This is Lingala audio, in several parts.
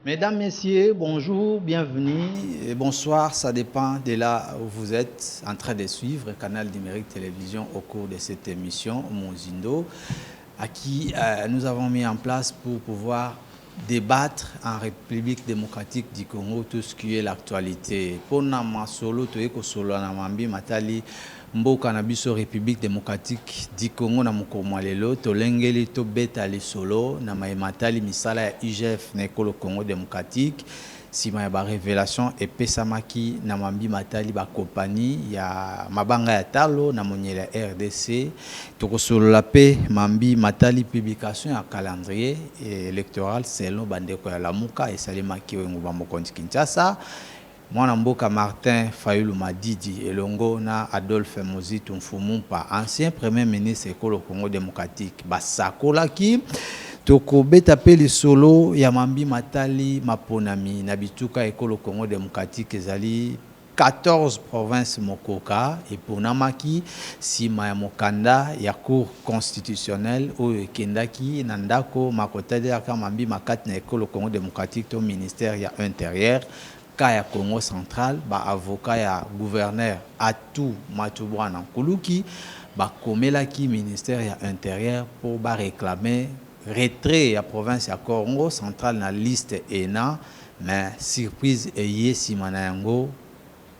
Mesdames, Messieurs, bonjour, bienvenue et bonsoir. Ça dépend de là où vous êtes en train de suivre Canal Numérique Télévision au cours de cette émission Mozindo, à qui nous avons mis en place pour pouvoir débattre en République démocratique du Congo tout ce qui est l'actualité. Pour nama solo toyeko solo na mambi matali mboka na biso République démocratique du Congo na mokoma lelo tolengeli to beta li solo na matali misala ya IGF na ekolo Congo démocratique sima ya ba révélation epesamaki na mambi matali ba compagnie ya mabanga ya talo na monyela RDC tokosolola pe mambi matali publication ya calendrier électoral selon bandeko ya lamuka esalemaki wenguba mokonzi Kinshasa. Mwana mboka Martin Fayulu Madidi elongo na Adolphe Mozitu Mfumumpa ancien premier ministre ekolo Congo démocratique basakolaki toko beta pe lisolo ya mambi matali maponami na bituka ekolo Congo démocratique ezali 14 provinces mokoka eponamaki sima ya mokanda ya cour constitutionnelle oyo ekendaki na ndako makotali aka mambi makati na ekolo Congo démocratique to ministère ya intérieur Kaya Congo central, ba avocat ya gouverneur Atou Matubwana Nkuluki, ba komelaki ministère ya intérieur pour ba réclamer retrait ya province ya Congo central na liste ENA, mais surprise eye simana yango.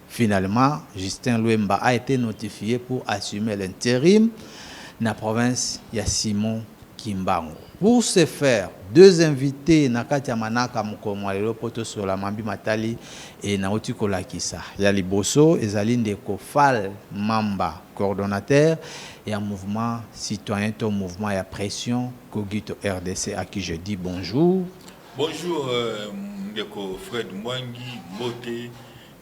Finalement, Justin Luemba a été notifié pour assumer l'intérim na province ya Simon Kimbango. Pour ce faire, deux invités Nakatia Manaka Mukomwalelo poto sur la mambi matali et Naoti Kolakisa. Yali Bosso et Zaline Kofal Mamba, coordonnateur et un mouvement citoyen, ton mouvement et à pression Kogito RDC à qui je dis bonjour. Bonjour, Ndeko Fred Mwangi, Mbote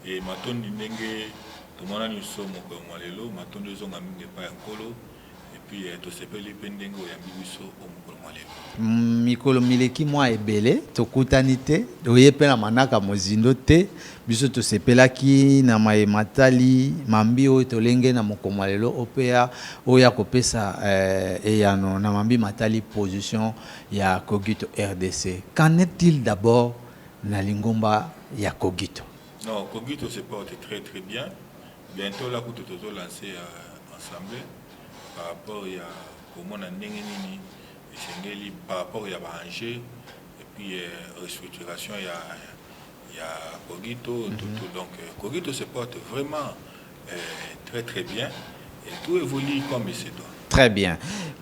et Matondi Nenge, tout le monde nous sommes au Komwalelo, Matondi Zonga Minge Payankolo. Puis to sepeli pendengo ya biso omukolo mwalelo mikolo mileki mwa ebele tokutanite oyepela manaka mozindo te biso to sepelaki na matali mambi oyo tolenge na mokoma lelo opea oya kopesa eyano na mambi matali position ya Kogito RDC. Qu'en est-il d'abord na lingomba ya Kogito? Non, Kogito se porte très très bien. Bientôt là pour tout lancer ensemble par rapport à comment on a nini par rapport à enjeu et puis restructuration il y a Kogito donc Kogito se porte vraiment très très bien et tout évolue comme il se doit. Très bien.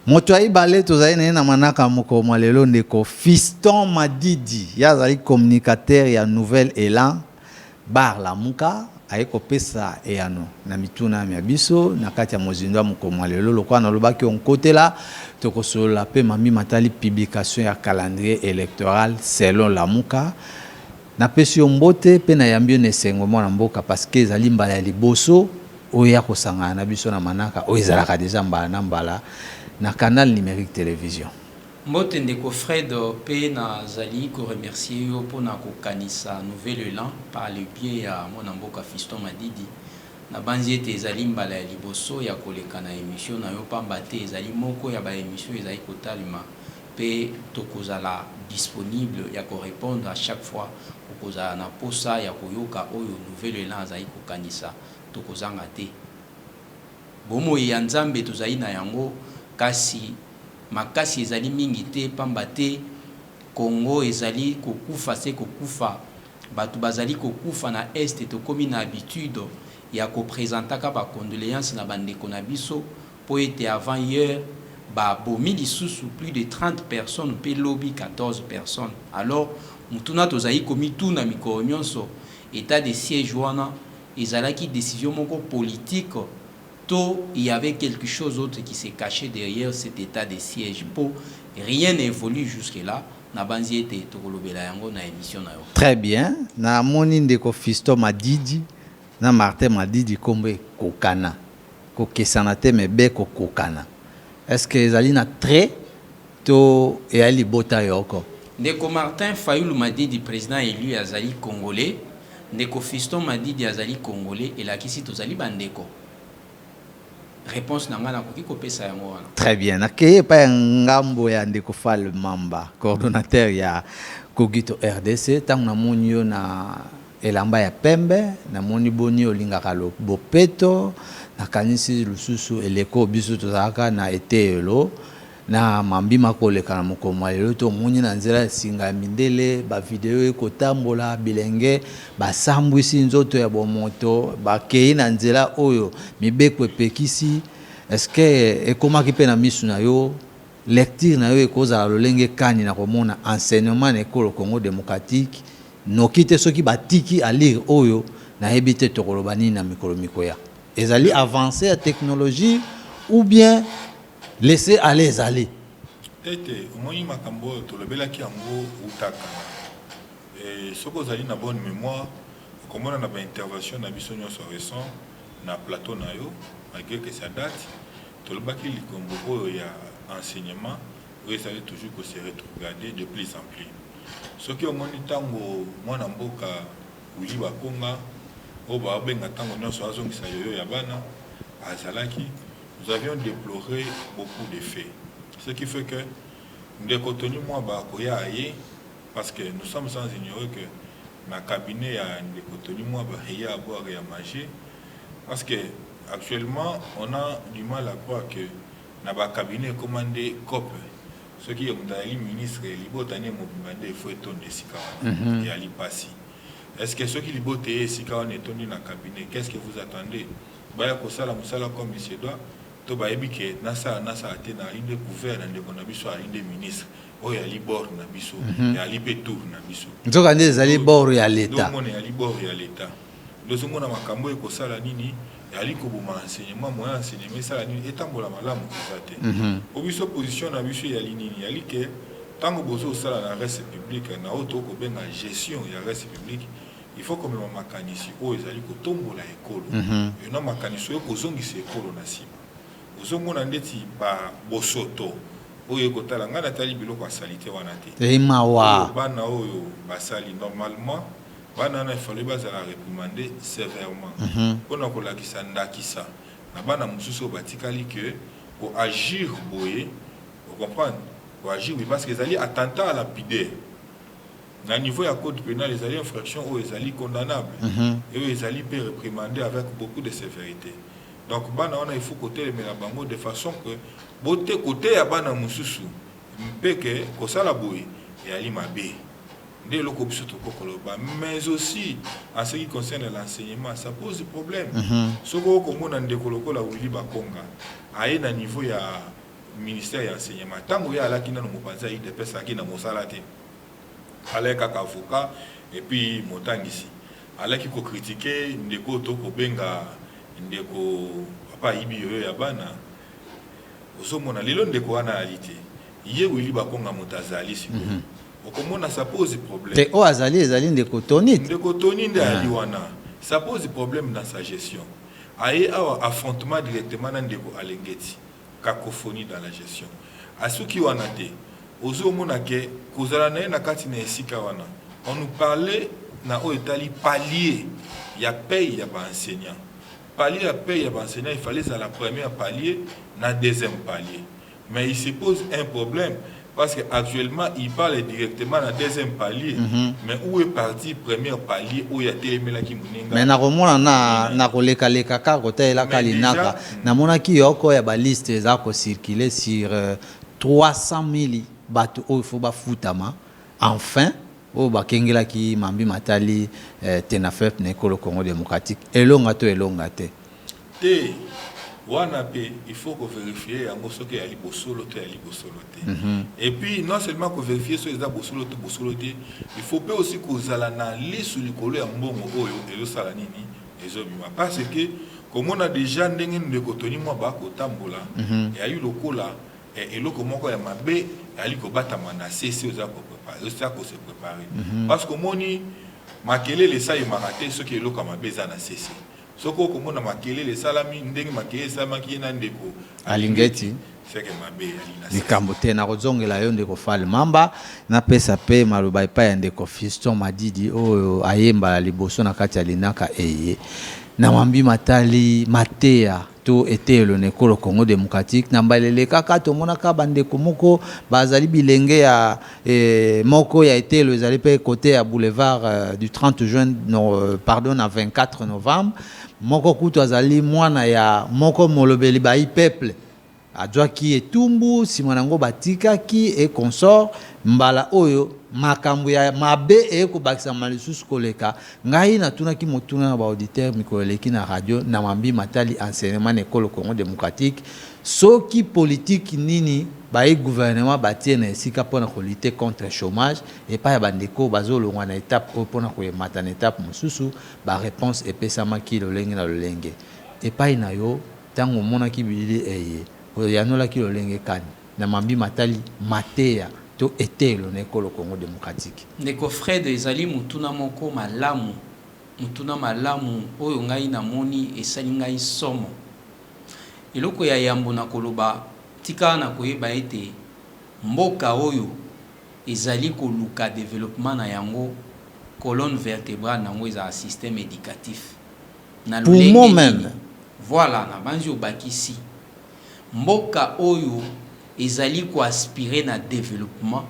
Motoai balé tozaine na manaka mokoma lelo ndeko Fiston Madidi yazali communicateur ya Nouvel Élan bar la muka ayeko pesa eyano na mituna ya biso na kati ya mozindo mokoma lelo lokwa na lobaki onkotela tokosolola pe mami matali publication ya calendrier électoral selon la muka na pesi ombote pe na yambio nesengo mwana mboka parce que ezali mbala ya liboso oya kosanga na biso na manaka oyezalaka deja mbala na mbala na Canal Numérique Télévision. Mbote ndeko Fred pe na zali ko remercier yo pona ko kanisa Nouvel Élan par le biais ya mwana mboka Fiston Madidi na banzi ete ezali mbala ya liboso ya koleka na émission na yo pamba te ezali moko ya ba émission ezali kotalima pe tokozala disponible ya ko répondre à chaque fois okozala na posa ya koyoka oyo Nouvel Élan azali ko kanisa tokozanga te bomo ya nzambe tozali na yango kasi makasi ezali mingi te pamba te Congo ezali kokufa se kokufa batu bazali kokufa na este tokomi na habitude ya ko présentaka ba condoléances na bandeko na biso po ete avant hier ba bomi lisusu plus de 30 personnes pe lobby 14 personnes alors mutuna tozali komi tuna mikolo nyonso état de siège wana ezalaki décision moko politique. Il y avait quelque chose d'autre qui s'est caché derrière cet état de siège. Rien n'évolue jusque-là. na banzi ete tokolobela yango na émission na yo. Très bien. Na moni ndeko Fiston Madidi na Martin Madidi kombe kokana. Kokesana te mebe kokana. Est-ce que ezali na très to e ali bota yoko? Ndeko Martin Fayulu Madidi président élu azali congolais. Ndeko Fiston Madidi azali congolais et la kisi tozali bandeko. Réponse nanga na koki kopesa yango wana. Très bien. Nakeye pa ngambo ya ndeko Fall Mamba, coordonnateur ya Kogito RDC, tant na monio na elamba ya pembe, na moni boni olingaka lo bopeto, na kanisi lususu eleko biso tozaka na eteelo, na mambi makoleka na mokoma lelo to moni na nzela singa mindele, ba video ekotambola bilenge, ba sambwisi nzoto ya bomoto, ba kei na nzela oyo mibeko epekisi. Est-ce que ekomaki pe na misu na yo lecture na yo ekozala lolenge kani na komona enseignement na ekolo Congo démocratique noki te soki batiki à lire oyo na ebite tokoloba nini na mikolo mikoya ezali avancer la technologie ou bien laisser aller ezali tete omoni makambo tolobelaki yango utaka soko ozali na bonne mémoire okomona na baintervention na biso nyonso récent na plateau na yo malgré que ça date tolobaki likombo oyo ya enseignement oyo ezali toujours que se rétrograder de plus en plus soki omoni ntango mwana mboka Willy Bakonga oyo babenga ntango nyonso azongisa yoyo ya bana azalaki nous avions déploré beaucoup de faits ce qui fait que ndeko Tony mwa bakoya aye parce que nous sommes sans ignorer que na cabinet ya ndeko Tony mwa baye à boire et à manger parce que actuellement on a du mal à croire que na ba cabinet commandé COP ce qui est le ministre libotane mobimande il faut étonner sikawana et ali passi est-ce que ceux qui liboté sikawana étonné na cabinet qu'est-ce que vous attendez baya ko sala musala comme il se doit to ba ebike nasa ate na inde couvert na ndeko na biso inde ministre o ya libor na biso ya lipetu na biso nzoka nde ezali bord ya l'état donc on est ya libor ya l'état lozo mona makambo e ko sala nini yali ko boma enseignement moyen enseignement sala nini etambola malamu kozate o biso position na biso yali nini yali ke tango bozo sala na res publique na auto ko benga gestion ya res publique il faut comme makanisi o ezali ko tombola ekolo et non makanisi ko zongisa ekolo na sima ozomona ndeti ba bosoto oyo kotala ngana tali biloko asalite wana te mawa bana oyo basali normalement bana na ifale bazala réprimander sévèrement pona kolakisa ndakisa na bana mususu batikali que pour agir boye vous comprenez pour agir oui parce que ezali attentat à la pudeur na niveau ya code pénal ezali infraction oyo ezali condamnable et oyo ezali pe réprimander avec beaucoup de sévérité. Donc bana on il faut côté les bango de façon que boté côté ya bana mususu mpeke kosala boye et ali mabe dès le coup surtout kokoloba mais aussi en ce qui concerne l'enseignement ça pose problème soko ko mona ndeko lokola Willy Bakonga aye na niveau ya ministère ya enseignement tango ya alaki na mopanza ide pesa ki na mosala te aleka ka avocat et puis motangisi alaki ko critiquer ndeko to ko benga ndeko papa ibi yoyo ya bana osomona lelo ndeko wana alite ye Willy Bakonga motazali siko okomona ça pose problème te o azali ezali ndeko Tony nde ali wana ça pose problème dans sa gestion aye awa affrontement directement na ndeko Alengeti cacophonie dans la gestion asuki wana te ozomona ke kozala na kati na esika wana on nous parlait na o etali palier ya paye ya ba enseignant palier à paye à enseignant, il fallait à la première palier, na deuxième palier. Mais il se pose un problème parce qu'actuellement, il parle directement à deuxième palier. Mais où est parti premier palier où il y a des qui mouninga. Mais na romona na koleka leka ka côté la kalinaka. Na mona ki yoko ya ba liste za ko circuler sur 300 000 bateaux il faut ba futama. Enfin o bakengela ki mambi matali tenafep na ekolo Congo démocratique elonga te te wana pe il faut que vérifier yango soki ya libosolo te et puis non seulement que vérifier so eza bosolo te il faut pe aussi kozala na lisu likolo ya mbongo oyo ezosala nini ezobima parce que comme on a déjà ndenge ndeko Tony mwa ba kotambola ya yu lokola et le comment quoi mabe ali ko batama na cc oza ko préparer ça ko se préparer parce que moni makele les ça y maraté ce qui est le comme mabe za na cc soko ko mona makele les salami ndenge makele sama ki na ndeko alingeti c'est que mabe ali na likambo te na kozongela yo ndeko fale mamba na pesa pe maloba epa ya ndeko Fiston Madidi oyo ayemba liboso na kati ya linaka eye na mambi matali matea to ete le nekolo Congo démocratique na mbalele kaka to monaka bandeko moko bazali bilenge ya moko ya ete le ezali pe côté ya boulevard du 30 juin pardon na 24 novembre moko kutu azali mwana ya moko molobeli bai peuple adwaki etumbu simanango batika ki e consort mbala oyo makambo ya mabe e ko bakisa malisusu koleka ngai natunaki motuna na ba auditeur mikoleki na radio na mambi matali enseignement école Congo démocratique soki politique nini ba gouvernement batie na esika pona ko lutter contre le chômage et pas ya bandeko bazolongwa na étape pona ko yemata na étape mosusu ba réponse epesama ki lolenge na lolenge et pas na yo tango mona ki bilili eye yanola ki lolenge kani na mambi matali matea to etelo nekolo Congo démocratique ndeko Fred ezali mutuna moko malamu mutuna malamu oyo ngai na moni esali ngai somo eloko ya yambo na koloba tika na koyeba ete mboka oyo ezali koluka développement na yango colonne vertébrale nango eza système éducatif na pour moi-même voilà na banzi obakisi mboka oyo ezali ko aspirer na développement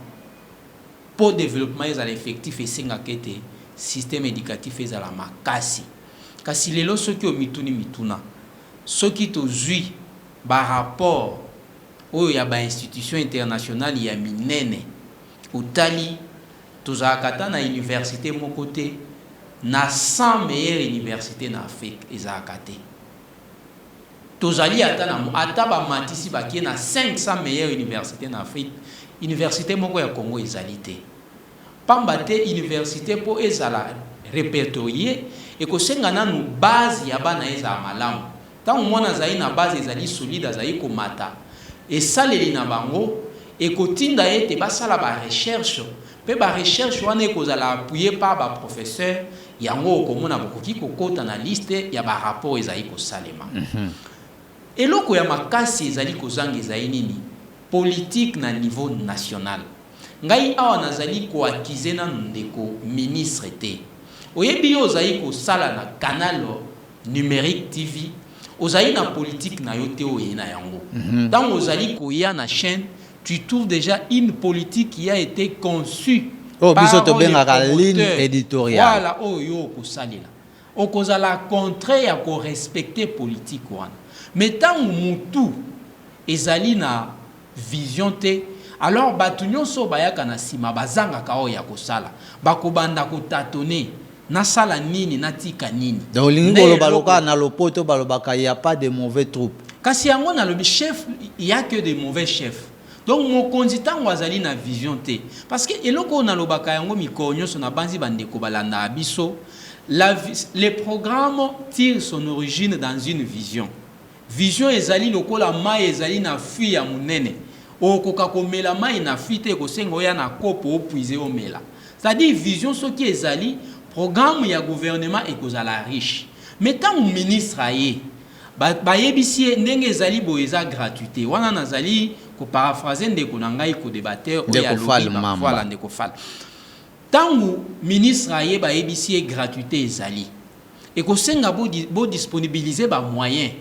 pour développement ezali effectif esenga kete système éducatif ezala makasi kasi lelo soki o mituna soki tozui ba rapport oyo ya ba institution internationale ya minene utali tozakata na université moko te na 100 meilleures universités na Afrique ezakate tozali ata ba matisi bakie na 500 meilleures universités en Afrique université moko ya Congo ezali te pamba te université po ezala répertorié et ko senga nanu base ya bana eza malamu tant mwana zali na base ezali solide azali ko mata et saleli na bango et ko tinda ete basala ba recherche pe ba recherche wana ekozala appuyé par ba professeur yango komona bokoki kokota na liste ya ba rapport ezali ko salema eloko ya makasi ezali kozanga ezali nini politique na niveau national ngai awa nazali ko akize na ndeko ministre te oyebi yo ozali ko sala na canal numérique TV ozali na politique na yo te oye na yango donc ozali ko ya na chaîne tu trouves déjà une politique qui a été conçue biso to benga ligne éditoriale voilà oyo ko salela okozala contraire ya ko respecter politique wana mais tant mutu ezali na vision te alors batu nyonso bayaka na sima bazanga ka oya kosala bakobanda ko tâtonner na sala nini na tika nini donc lingo lo baloka na lopoto balobaka il y a pas de mauvais troupes kasi yango na lobi chef il y a que des mauvais chefs donc mokonzi tango azali na vision te parce que eloko na lobaka yango mikonyo so na banzi bandeko balanda biso les programmes tirent son origine dans une vision ezali lokola mai ezali na fui ya munene okoka komela mai na fui te kosenga oya na kopo opuize omela c'est-à-dire vision soki ezali programme ya gouvernement ekozala riche mais tant ministre aye bayebisi ndenge ezali boeza gratuité wana nazali ko paraphraser ndeko na ngai ko débatteur oya lobiba voilà ndeko fal tangu ministre aye bayebisi gratuité ezali ekosenga bo disponibiliser ba moyens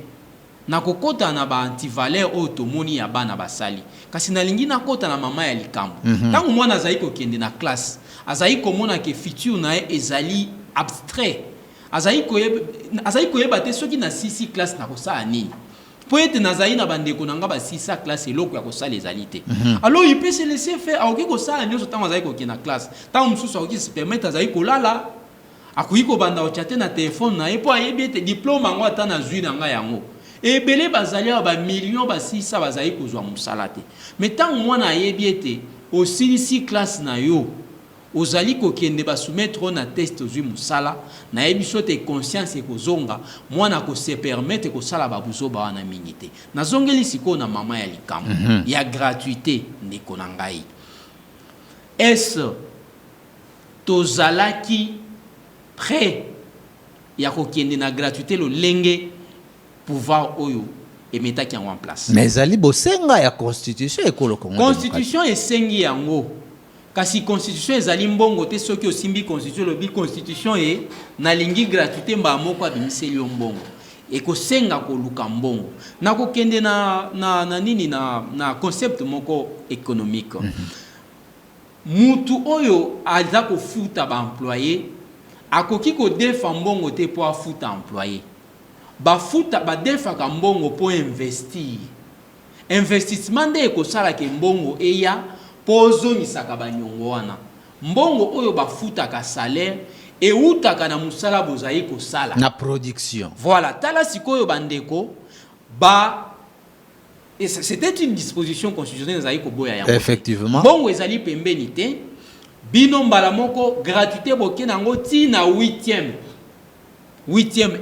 na kokota na ba antivaleur otomoni ya bana basali kasi nalingi na kota na mama ya likambo tangu mwana azali ko kende na classe azali komona ke futur na ezali abstrait azali koyeba te soki na 6 classe na kosala nini po ete nazali na bandeko nanga ba 6 classe eloko ya kosala ezali te alors il peut se laisser faire akoki kosala nyonso tango azali ko kende na classe tango mosusu akoki se permettre azali kolala akoki kobanda otyate na telefone na ye po ayebi ete diplôme yango ata na zwi na ngai yango ebele bazali ba million ba 600 bazali kozwa mosala te mais tango mwana ayebi ete osilisi classe na yo ozali kokende ba soumettre na test ozwi musala na yebiso te conscience ekozonga mwana ko se permettre ko sala ba buzoba wana mingi te nazongeli siko na mama ya likambo ya gratuité ndeko na ngai est tozalaki prêt ya kokende na gratuité lo lenge pouvoir oyo emetaki yango en place mais ezali bosenga ya constitution ekolo Congo constitution esengi yango kasi constitution ezali mbongo te soki osimbi constitution lobi constitution e nalingi gratuité mba moko abimiseli yo mbongo ekosenga koluka mbongo na kokende na nini na concept moko économique mutu oyo aza kofuta ba employé akoki ko defa mbongo te po afuta employé bafuta badefaka mbongo po investir investissement nde ekosala ke mbongo eya po ozomisaka banyongo wana mbongo oyo bafutaka salaire eutaka na musala bozali kosala na production voilà tala sikoyo bandeko et c'était une disposition constitutionnelle ezali koboya yango effectivement mbongo ezali pembeni te bino mbala moko gratuité boke nango ti na 8e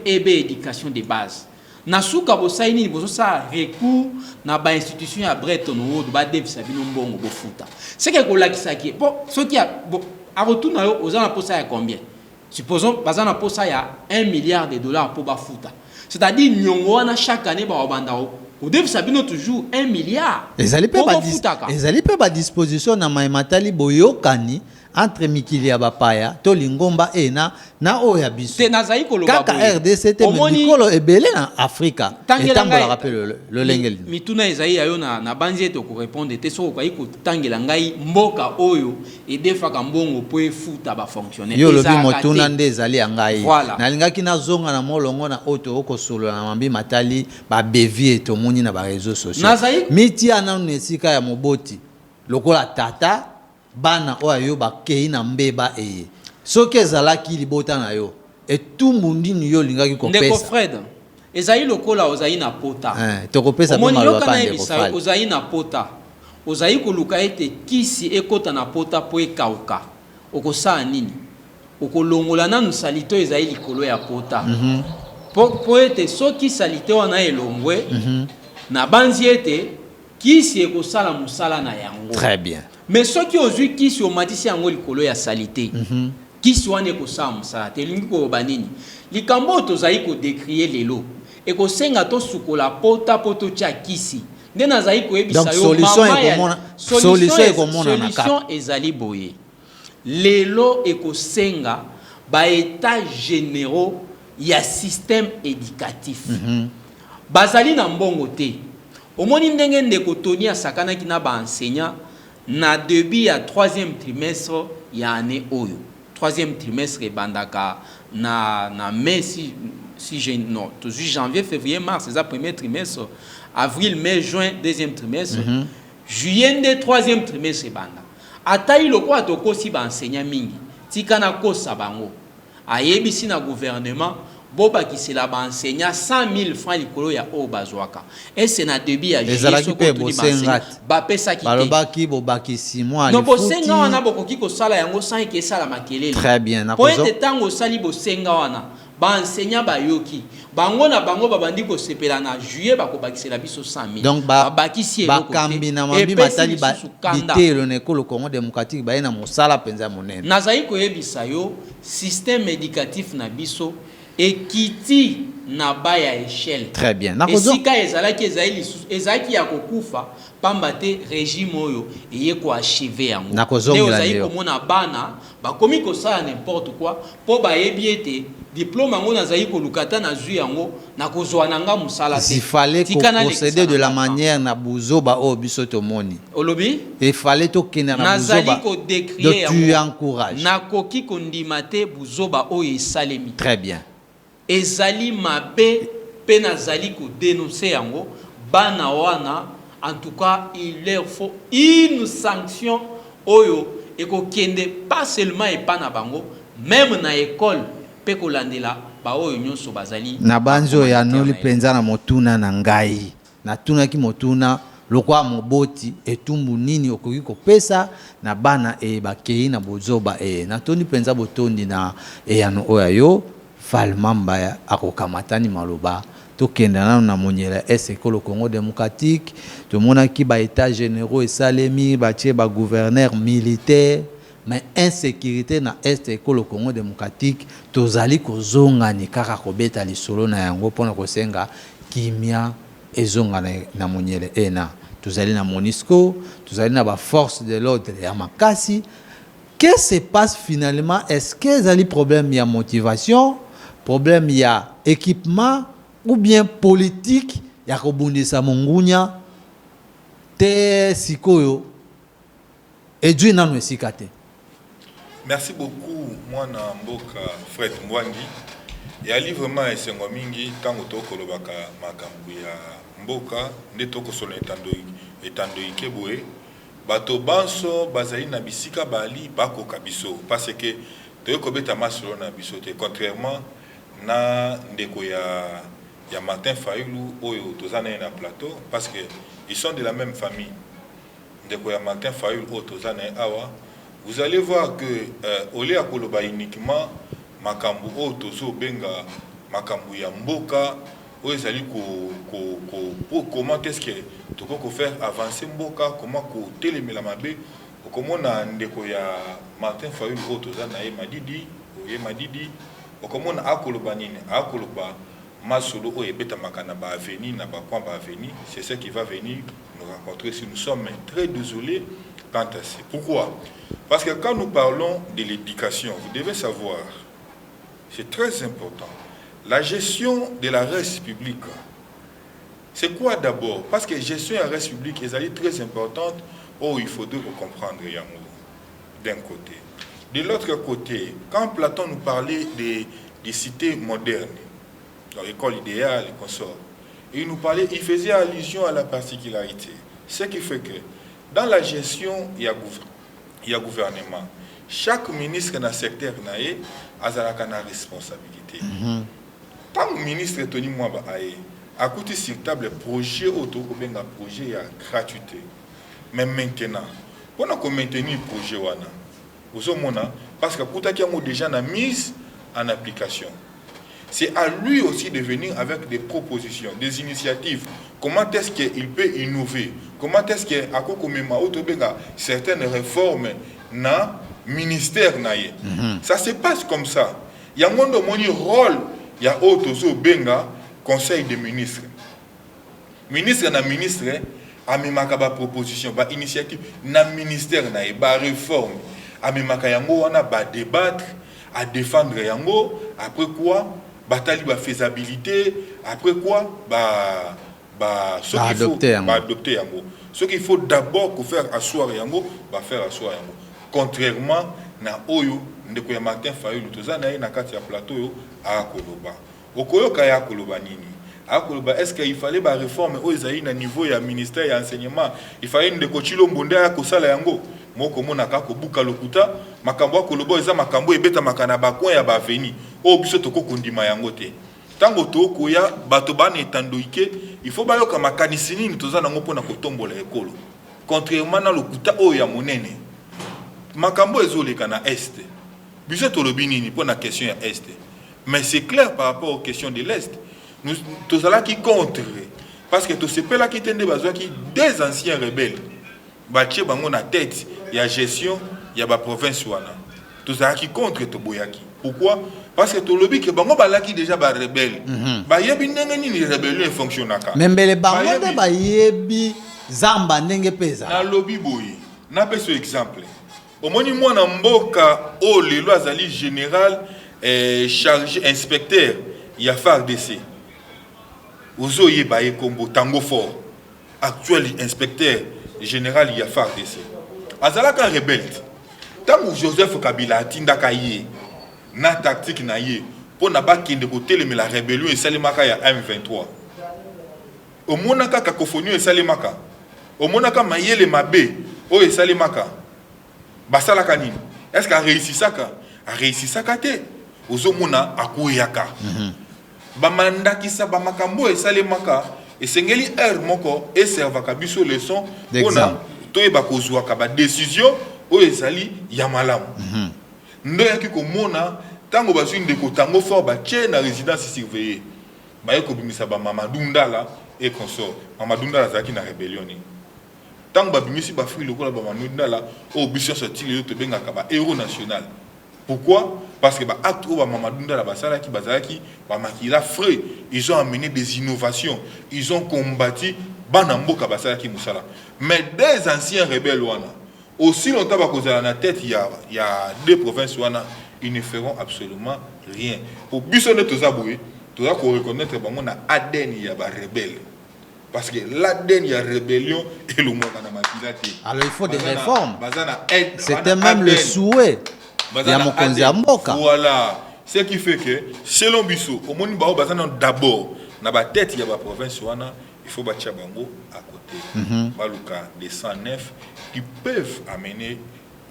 EB éducation de base nasuka bosai nini bozosa recours na ba institution ya Bretton Woods ba devisa bino mbongo bofuta seke kolakisaki bon soki a retourna yo ozana posa ya combien supposons bazana posa ya 1 milliard de dollars pour bafuta c'est-à-dire nyongo wana chaque année ba obanda au devisa bino toujours 1 milliard ezali pe ba disposition na maimatali boyokani entre mikili ya bapaya to lingomba na oya biso te nazai koloba kaka RDC te mikolo ebele na Afrika etambola rappel le lengeli mituna ezai yayo na banzi to ko répondre te so ko ko tangela ngai mboka oyo edefaka mbongo po efuta ba fonctionnaire yo lobi motuna nde ezali ya ngai voilà. Nalingaki na zonga na molongo na oto okosolo na mambi matali ba bevie to moni na ba réseaux sociaux miti ana nesika ya moboti lokola tata bana oyo bakei na mbeba eye soki ezalaki libota na yo etumbu ndini yo lingaki kopesa ndeko Fred ezali lokola ozali na pota tokopesa po maloba pa ndeko Fred ozali na pota ozali koluka ete kisi ekota na pota po ekauka okosala nini okolongola nanu salito ezali likolo ya pota po ete soki salito wana elongwe na banzi ete kisi ekosala musala na yango très bien mais soki ozwi kisi omatisi yango likolo ya salite kisi wana ekosala musala te elingi koloba nini likambo tozali kodécrier lelo ekosenga tosukola pota po totia kisi nde nazali koyebisa yo solution ezali boye lelo ekosenga baétat généraux ya système éducatif bazali na mbongo te omoni ndenge ndeko Tony asakanaki na baenseignant na début ya 3e trimestre ya année oyo 3e trimestre ebandaka na mai si je non tout janvier février mars c'est ça 1er trimestre avril mai juin 2e trimestre juillet nde 3e trimestre ebanda atai lokwa tokosi baenseignant mingi tika na kosa bango ayebisi na gouvernement boba kisela ba enseignant 100 000 francs likolo ya o bazwaka et c'est na début ya juillet ba pesa ki balobaki bobaki 6 mois no bosenga wana bokoki ko sala yango sans que sala makelele très bien na po ete tango sali bosenga wana ba enseignant ba yoki bango na bango babandi ko sepela na juillet bakobakisela biso 100 000 donc bakisi eloko bakambi na mambi matali ba bitelo na ekolo Congo démocratique ba na mosala penza monene nazai koyebisa yo système éducatif na biso na baya échelle. Très bien. Esika ezalaki ya kokufa pamba te régime oyo eye ko achever yango. Nakozonga ezali komona bana bakomi kosala n'importe quoi po bayebi ete diplôme yango nazali kolukata na zwi yango nakozwa nanga musala te. Il fallait procéder de la manière na buzoba o biso tomoni. Olobi? Il fallait to kena na buzoba. Nazali ko décrier yango. Tu encourages. Nakoki kondima te buzoba o esalemi. Très bien. Ezali mabe pe nazali ko dénoncer yango bana wana en tout cas il leur faut une sanction oyo eko kende pas seulement epana bango même na école pe ko landela ba oyo nyonso bazali na banzo ya noli penza na motuna na ngai na tuna ki motuna lokwa moboti etumbu nini okoki kopesa na bana bakei na bozoba natoni penza botondi na eyano oyo yo Falmamba ya akokamatani maloba tokenda nanu na monyela ekolo Congo démocratique tomonaki ba états généraux esalemi batie ba gouverneur militaire mais insécurité na ekolo Congo démocratique tozali kozonga ni kaka kobeta lisolo na yango pona kosenga kimia ezonga na monyele ena tozali na MONUSCO tozali na ba force de l'ordre ya makasi. Qu'est-ce qui se passe finalement? Est-ce que zali problème ya motivation, problème ya équipement ou bien politique ya kobundisa mongunya te sikoyo edwi nanu esika te? Merci beaucoup mwana mboka Fred Mwangi. Yali vraiment esengo mingi tango tokolobaka makambo ya mboka nde tokosolo etando ikeboe bato banso bazali na bisika bali bakoka biso parce que toyokobeta masolo na biso te contrairement na ndeko ya Martin Fayulu oyo tozana na plateau parce que ils sont de la même famille. Ndeko ya Martin Fayulu oyo tozana awa, vous allez voir que au lieu koloba uniquement makambu oyo tozo benga makambu ya mboka oyo ezali comment est-ce que toko faire avancer mboka, comment ko telemela mabe okomona ndeko ya Martin Fayulu oyo tozana Madidi okomona akoloba nini akoloba masolo oyo ebeta makana ba avenir na ba coin ba avenir. C'est ce qui va venir nous rencontrer si nous sommes très désolés quant à ça. Pourquoi? Parce que quand nous parlons de l'éducation, vous devez savoir, c'est très important, la gestion de la res publique. C'est quoi d'abord? Parce que gestion de la res publique est très importante. Oh, il faudrait comprendre d'un côté. De l'autre côté, quand Platon nous parlait des cités modernes, l'école idéale, les consorts, il nous parlait, il faisait allusion à la particularité. Ce qui fait que dans la gestion, il y a gouvernement. Chaque ministre dans le secteur a une responsabilité. Tant que ministre est tenu moi à côté sur table projet autour de projet à gratuité. Mais maintenant, pendant qu'on maintenir le projet parce que pour qu'il y a déjà une mise en application. C'est à lui aussi de venir avec des propositions, des initiatives. Comment est-ce qu'il peut innover? Comment est-ce qu'il y a certaines réformes dans le ministère? Ça se passe comme ça. Il y a un rôle, il y a autre benga conseil des ministres. Ministre na ministre a mis ma proposition, ba initiative na ministère na ba réforme, a mis ma yango wana ba débattre, à défendre yango. Après quoi, bataille la faisabilité, après quoi, adopter yango. Ce qu'il faut d'abord faire asseoir yango, faire asseoir yango. Contrairement na oyo ndeko ya Martin Fayulu tozana na kati ya plateau yo a koloba. Okoyo kaya koloba nini? A koloba est-ce qu'il fallait ba réforme o ezali na niveau ya ministère ya enseignement, il fallait ndeko Chilo Mbonda ya kosala yango. Moko mona kako buka lokuta makambo kolobo eza makambo ebeta makana ba coin ya ba veni o biso toko kondima yango te tango toko ya bato bana etandoike il faut bayoka makanisi nini tozana ngo pona kotombola ekolo contrairement na lokuta o ya monene makambo ezoleka na est biso tolobi nini pona question ya est mais c'est clair par rapport aux questions de l'est nous tozala qui contre parce que to sepela ki tende bazwa ki des anciens rebelles batie bango na tête il y a gestion, il y a la province wana. Tout ça qui contre to boyaki. Pourquoi? Parce que to lobby que bango balaki déjà ba rebelle. Ba yebi ndenge ni rébellion fonctionnaka. Même les bango de ba yebi zamba ndenge pesa. Na lobby boy. Na peso exemple. Omoni mwana mboka o lelo azali général chargé inspecteur ya FARDC. Ozo yeba ye kombo tango fort. Actuel inspecteur général ya FARDC. Azalaka rebelle. Tant Joseph Kabila atindaka ye na tactique na ye pour na ba kende ko teleme la rébellion et salimaka ya M23. Omonaka cacophonie et salimaka. Omonaka mayele mabe o et salimaka. Basalaka nini? Est-ce qu'a réussi ça ka? A réussi ça ka te. Ozomona akuyaka. Ba mandaki sa ba makambo et salimaka et sengeli air moko et servaka biso leçon d'exemple toyeba kozwaka ba décision o ezali ya malamu ndoyaki komona tango bazwi ndeko tango fort batie na résidence surveillée baye kobimisa ba Mamadou Ndala et consort. Mamadou Ndala azalaki na rébellion ni tango babimisi bafri lokola ba Mamadou Ndala o biso sorti le to bengaka ba héros national. Pourquoi? Parce que ba acte o ba Mamadou Ndala basalaki bazalaki ba makila frais, ils ont amené des innovations, ils ont combattu bana mboka basalaki musala. Mais des anciens rebelles wana aussi longtemps ba kozala na tête il y a deux provinces wana, ils ne feront absolument rien. Pour biso ne tozaboué, toza ko reconnaître bango na ADN ya ba rebelle. Parce que l'ADN ya rébellion et le monde na makila te. Alors il faut des réformes. C'était même le souhait. Voilà. Ce qui fait que, selon Bissot, au monde d'abord, dans la tête, il y a la province, il faut battre Bango à côté. Baluka, des 109 qui peuvent amener,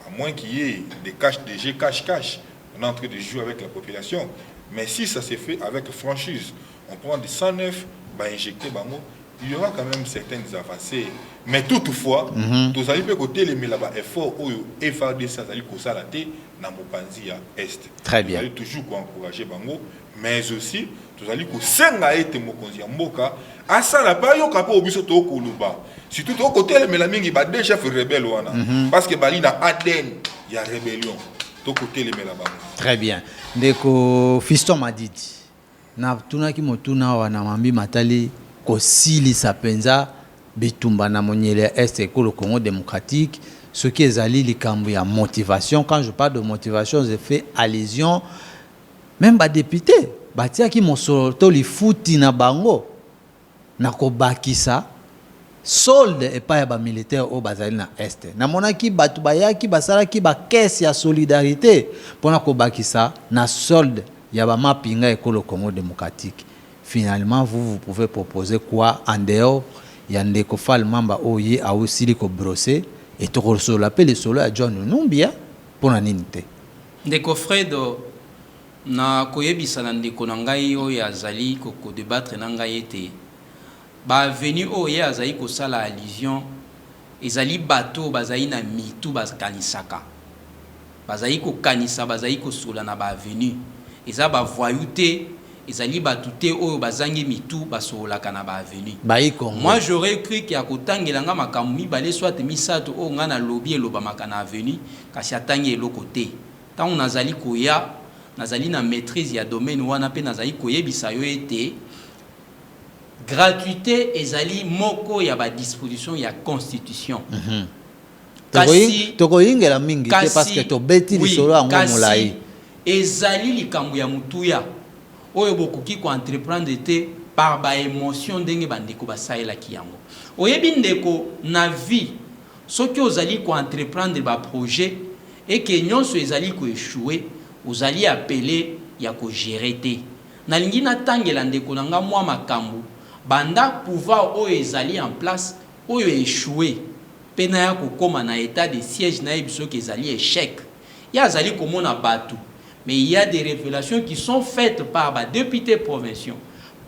à moins qu'il y ait des jeux cache-cache, on est en train de jouer avec la population. Mais si ça se fait avec franchise, on prend des 109, injecter Bango, il y aura quand même certaines avancées. Mais toutefois, tous allez côté les là-bas effort au FRDC ça allait causer la tête dans Mopanzi à est. Très bien. Vous allez toujours encourager Bango, mais aussi tous allez que senga été mokonzi mboka à ça la pas yo kapo obiso to koluba. Surtout au côté les melamingi ba deux chefs rebelles wana parce que bali na Aden il y a rébellion. To côté les là-bas. Très bien. Ndeko Fiston Madidi. Na tunaki motuna wana mambi matali ko sili sapenza bitumba na monyele est et le Congo démocratique, ce qui est allé likambo ya motivation. Quand je parle de motivation, je fais allusion même ba député batia ki mosolo to li futi na bango na ko bakisa solde et pas ba militaire au bazali na est. Na monaki batu bayaki basala ki ba caisse ya solidarité pona ko bakisa na solde ya ba mapinga et le Congo démocratique. Finalement, vous pouvez proposer quoi en dehors? Il y a des kofal mamba oye a aussi les brosser et tu reçois l'appel de solo à John Numbia pour la ninte. Des coffrets de na koyebisa na ndeko na ngai oyo azali ko débattre na ngai ete ba venu oyo azali ko sala allusion ezali bato bazali na mitu bazakanisaka bazali ko kanisa bazali ko sola na ba venu eza ba voyouté ezali batute oyo bazangi mitu basolaka na ba avenue. Moi j'aurais cru qu'il y a kotangelanga makambo mibale soit misato o nga na lobby eloba makana avenue kasi atangi eloko te. Tant nazali koya nazali na maîtrise ya domaine wana pe nazali koyebisa yo ete gratuité ezali moko ya ba disposition ya constitution. Kasi tokoyingela mingi te parce que to beti li solo ngo molai. Ezali likambo ya mutuya. Oyo bokoki ko entreprendre te par ba émotion ndenge bandeko basaela kiyango. Oyebi ndeko na vie soki ozali ko entreprendre ba projet et que nyonso ezali ko échouer, ozali appelé ya ko gérer te. Na lingi na tangela ndeko nanga mwa makambo banda pouvoir oyo ezali en place oyo échouer. Pena ya ko koma na état de siège na ebiso ke ezali échec. Ya azali komona batu. Mais il y a des révélations qui sont faites par les députés provinciaux,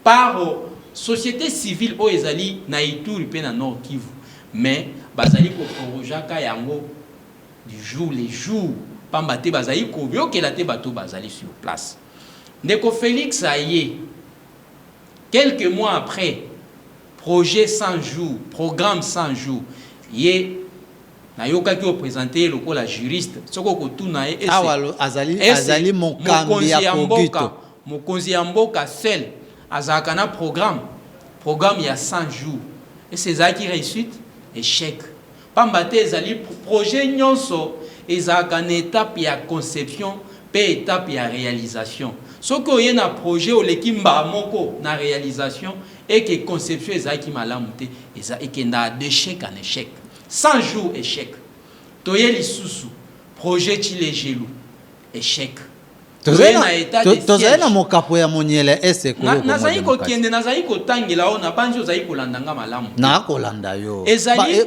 par la société civile au Ezali, na Ituri, pe na Nord Kivu. Mais, bazali ko projaka yango du jour les jours. Pambate bazali ko bio ke la te bato bazali sur place. Ndeko Félix Aye, quelques mois après, projet 100 jours, programme 100 jours, yé na yoka ki représenter le la juriste soko ko tuna azali mokambi ya kogito mokonzi ya mboka seul azaka na programme il y a 100 jours et c'est ça qui réussite échec pambate ezali projet nyonso ezaka na étape ya conception pe étape ya réalisation soko oye na projet olekimba moko na réalisation et que conception ezaki malamu te et que na d'échec en échec 100 jours échec. Toyeli Soussou, projet Chilegelou, échec. Tozali na mokapo ya monyele ese ko. Nazali ko kende nazali ko tangela o na banjo zali ko landanga malamu. Na ko landa yo.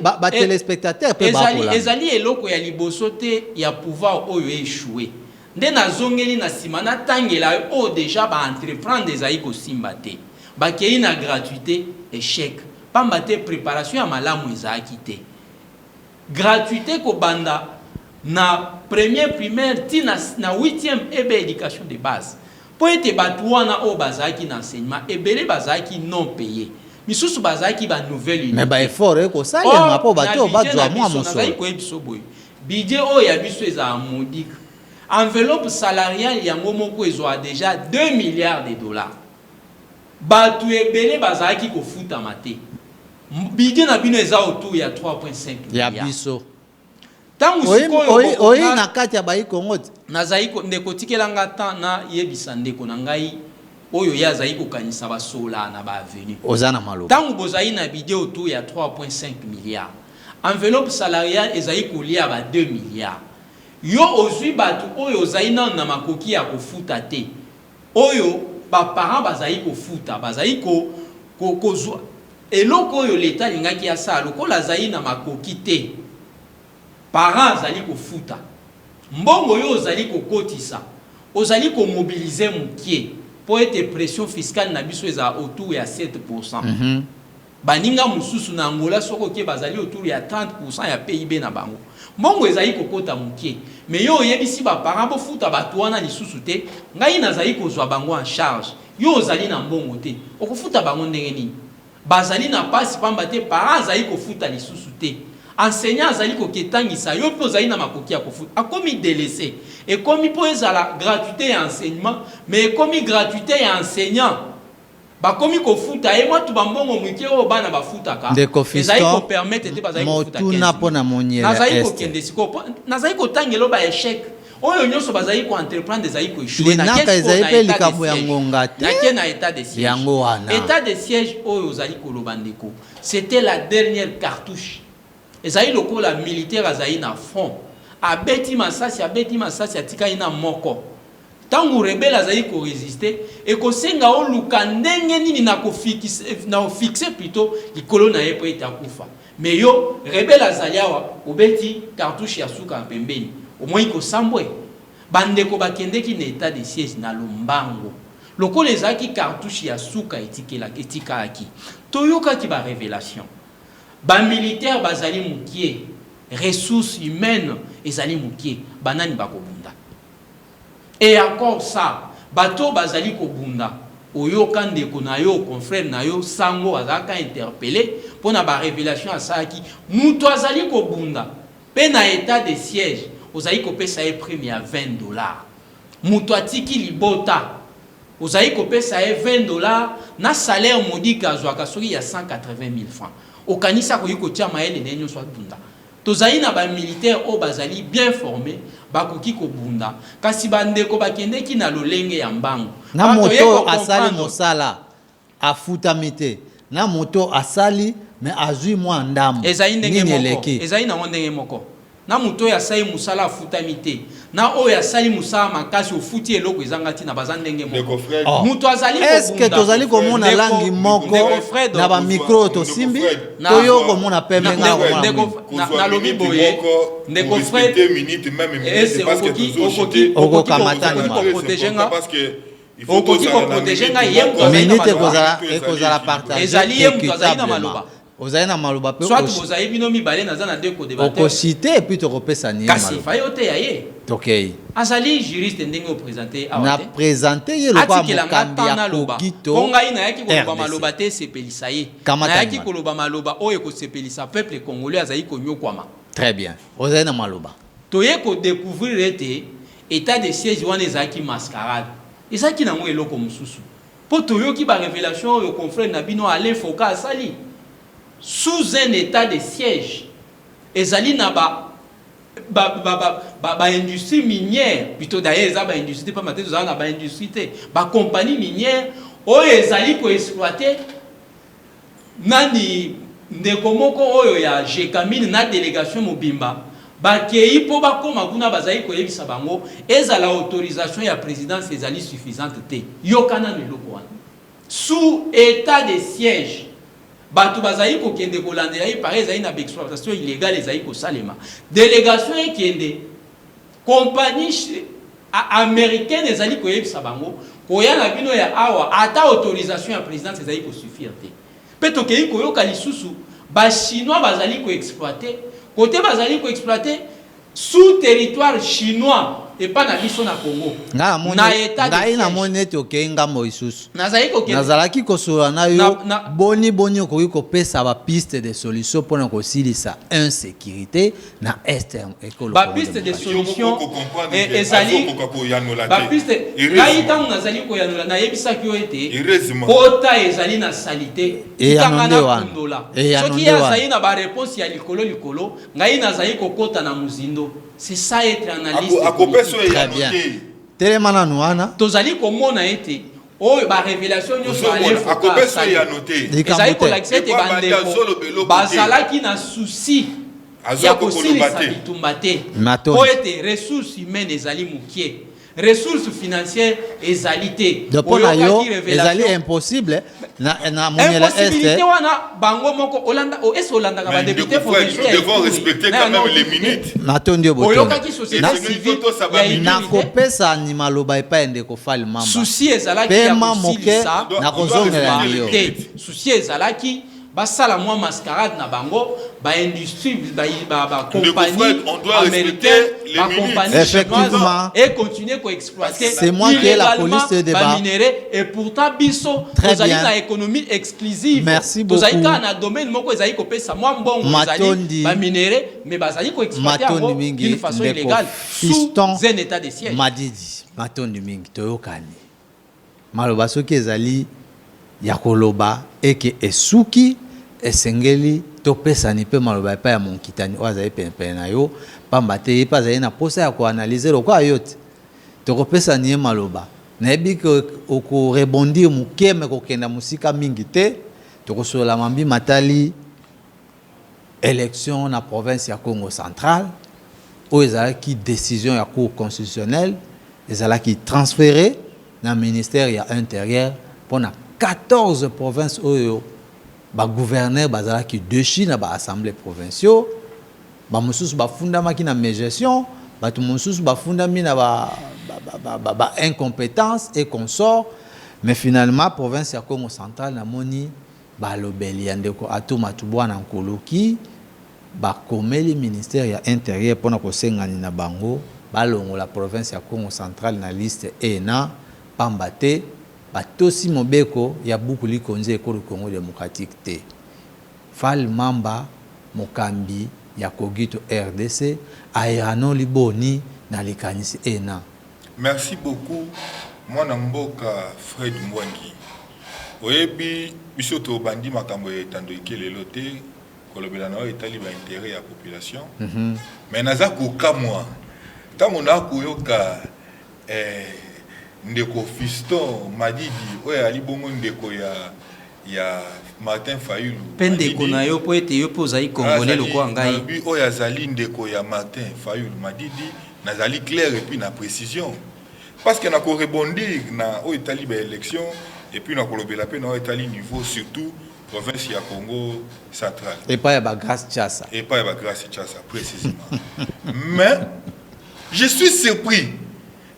Ba téléspectateur pe ba ko landa. Ezali eloko ya liboso te ya pouvoir oyo échouer. Nde nazongeli na sima na tangela o déjà ba entreprendre ezali ko simba te. bakei na gratuité échec pamba te préparation ya malamu ezalaki te gratuité kobanda na première primaire ti na 8e ebe éducation de base po ete bato wana oyo bazalaki na enseignement ebele bazalaki non payé misusu bazalaki ba nouvelle unité mais ba effort ekosalema po bato bazwa mwa mosolo koyebiso boye budget oyo ya biso ezala modique enveloppe salariale yango moko ezwa déjà 2 milliards de dollars bato ebele bazalaki kofutama te budget na bino eza autour ya 3.5 milliards ya biso tangu oyi na kati ya bayi Kongo nazali ndeko tikelanga ta na yebisa ndeko na ngai oyo ya azali kokanisa basola na ba avenue ozana maloba tangu bozali na budget autour ya 3.5 milliards enveloppe salariale ezali kolia ba 2 milliards yo ozwi bato oyo ozali na makoki ya kofuta te oyo ba parents bazali kofuta bazali kozwa eloko oyo leta lingaki ya sa lokola azali na makoki te parents azali kofuta mbongo yo ozali kokotisa ozali komobiliser mukie po ete pression fiscale na biso eza autour ya 7%. Baninga mususu na Angola soko ke bazali autour ya 30% ya PIB na bango. Mbongo ezali kokota mukie. Mais yo yebisi ba parents bo futa bato wana lisusu te, ngai nazali kozwa bango en charge. Yo ozali na mbongo te. Okofuta bango ndenge nini? Bazali na pasi pamba te parents azali kofuta lisusu te. Enseignant azali koketangisa yo po zali na makoki ya kofuta akomi délaissé et komi po ezala gratuité ya enseignement mais komi gratuité ya enseignant bakomi kofuta et moi tu bambongo mwike o bana bafutaka ezali ko permettre te bazali kofuta motuna pona monyela nazali ko kende siko nazali ko tangelo ba échec oyo nyonso bazali ko entreprendre ezali ko échouer na kesi ezali pe likambo ya ngonga te na état de siège yango wana état de siège oyo ozali ko lobandeko c'était la dernière cartouche. Ezali lokola militaire azali na front abeti masasi atika ina moko tangu rebelle azali ko résister et ko senga o luka ndenge nini na ko fixer plutôt likolo na ye po etakufa mais yo rebelle azali awa obeti cartouche ya suka pembeni au moins ko sambwe bandeko bakendeki na état de siège na lombango lokola ezaki cartouche ya suka etikaki toyoka ki ba révélation ba militaire bazali mukie ressources humaines ezali mukie banani bakobunda et encore ça bato bazali kobunda oyoka ndeko na yo confrère na yo sango azaka interpellé pona ba révélation asaki muto azali kobunda pe na état de siège ozali kopesa ye prime ya $20 muto atiki libota ozali kopesa ye $20 na salaire modique azwaka soki ya 180,000 francs. Au kanisa ko yiko tia maele ne nyonso bunda tozali na ba militaire o bazali bien formé bakoki ko bunda kasi bandeko bakendeki na lolenge ya mbango na moto asali mosala afutamite na moto asali mais azui mwa ndambo ezali ndenge moko ezali na ndenge moko na moto ya sai musala afutamite na oyo asali musala makasi ofuti eloko ezangati na bazandenge moko muto azali ko est-ce que tozali komona langi moko na ba micro to simbi toyo komona pembe na lobi boye ndeko Fred minute même parce que oko kamatani parce que il faut protéger nga yem minute ekozala partager ezali yem tozali na maloba ozali na maloba pe soit bozali bino mibale naza na deux co-débatteur okosite et puis tokopesa ni kasi fayo te ya ye okay azali juriste ndenge o présenter na présenter ye lo ba mokambi ya kokito kongai na yaki koloba maloba te sepelisa ye na yaki koloba maloba oyo ko sepelisa peuple congolais azali konyokwama très bien ozali na maloba toye ko découvrir ete état de siège wana ezaki mascarade ezaki nango eloko mususu po toyoki ba révélation oyo confrère na bino Alain Foka asali sous un état de siège ezali na ba industrie minière plutôt d'ailleurs ça ba industrie pas matin na ba industrie ba compagnie minière oyo ezali ko exploiter nani ndeko moko oyo ya Jekamine na délégation mobimba bakei po bakoma kuna bazali ko yebisa bango ezala autorisation ya présidence ezali suffisante te yokana leloko wana sous état de siège bato bazali ko kende ko landela yi pareil ezali na exploitation illégale ezali ko salema délégation ekende compagnie américaine ezali ko yebisa bango oya na bino ya awa ata autorisation ya président ezali ko suffire te pe to kei ko yoka lisusu ba chinois bazali ko exploiter côté bazali ko exploiter sous territoire chinois et pas na biso na Congo na état de na monete okenga moisusu nazalaki kosola na yo boni okoki kopesa ba piste de solution pour ko silisa insécurité na est ekolo ba piste de solution ezali ba piste ngai tango nazali ko yanola na yebisa ki ete kota ezali na salité tanga na kundola soki yazali na ba réponse ya likolo ngai nazali kokota na muzindo. C'est ça être analyste. Très bien. Télémana nouana. Tozali komona ete o ba révélation nyoso ale faut pas ya noter. Ezali ko l'accepter bandeko. Bazalaki na souci. Ya kosilisa bitumbate. O ete ressources humaines ezali mukie. Ressources financières ezalité. Depuis yo ezali impossible na monela est. Impossibilité wana bango moko Olanda o est Olanda ka ba député provincial. Nous devons respecter quand même les minutes. Matondi boto. Oyoka ki société civile na kopesa animaloba epa ende ko fali mamba. Souci ezalaki ya kosilisa na kozongela yo. Souci ezalaki basala mwa mascarade na bango ba industrie ba compagnie américaine ba compagnie chinoise et continuer ko exploiter. C'est moi qui ai la police de débat et pourtant biso tozali na économie exclusive. Merci beaucoup. Tozali na domaine moko ezali ko pesa mwa mbongo ezali ba minerais mais bazali ko exploiter d'une façon illégale sous un état de siège. Madidi matondi mingi toyokani maloba soki ezali ya koloba eke esuki esengeli topesani pe maloba pa ya monkitani oza epempe na yo pamba te pa za na posa ya ko analyser lokwa yote tokopesani maloba na ebi ko oko rebondir mukeme ko kenda musika mingi te tokosola mambi matali élection na province ya Congo central o ezalaki décision ya cour constitutionnelle ezalaki transféré na ministère ya intérieur pour na 14 provinces oyo ba gouverneur bazala ki de Chine ba assemblée provinciaux ba mususu ba fundama ki na mégestion ba tout mususu ba fundami na ba incompétence et consort mais finalement province ya Congo central na moni ba lobeli andeko atuma tubwana nkoloki ba komeli ministère ya intérieur pona ko sengani na bango ba longo la province ya Congo central na liste ENA pambate batosi mobeko ya buku likonze ekolo Congo démocratique te fal mamba mokambi ya kogito RDC ayano liboni na likanisi ENA. Merci beaucoup mwana mboka Fred Mwangi oyebi biso to bandi makambo etando ikelelo te kolobela na etali ba intérêt ya population mais naza ko kamwa tango na koyoka ndeko Fiston Madidi oya ali bongo ndeko ya Martin Fayulu pendeko na yo po ete yo poza i congolais loko ngai bi oya zali ndeko ya Martin Fayulu Madidi nazali clair et puis na précision parce que na ko rebondir na o etali ba élection et puis na kolobela pe na o etali niveau surtout province ya Congo central et pas ya ba grâce Tchassa précisément mais je suis surpris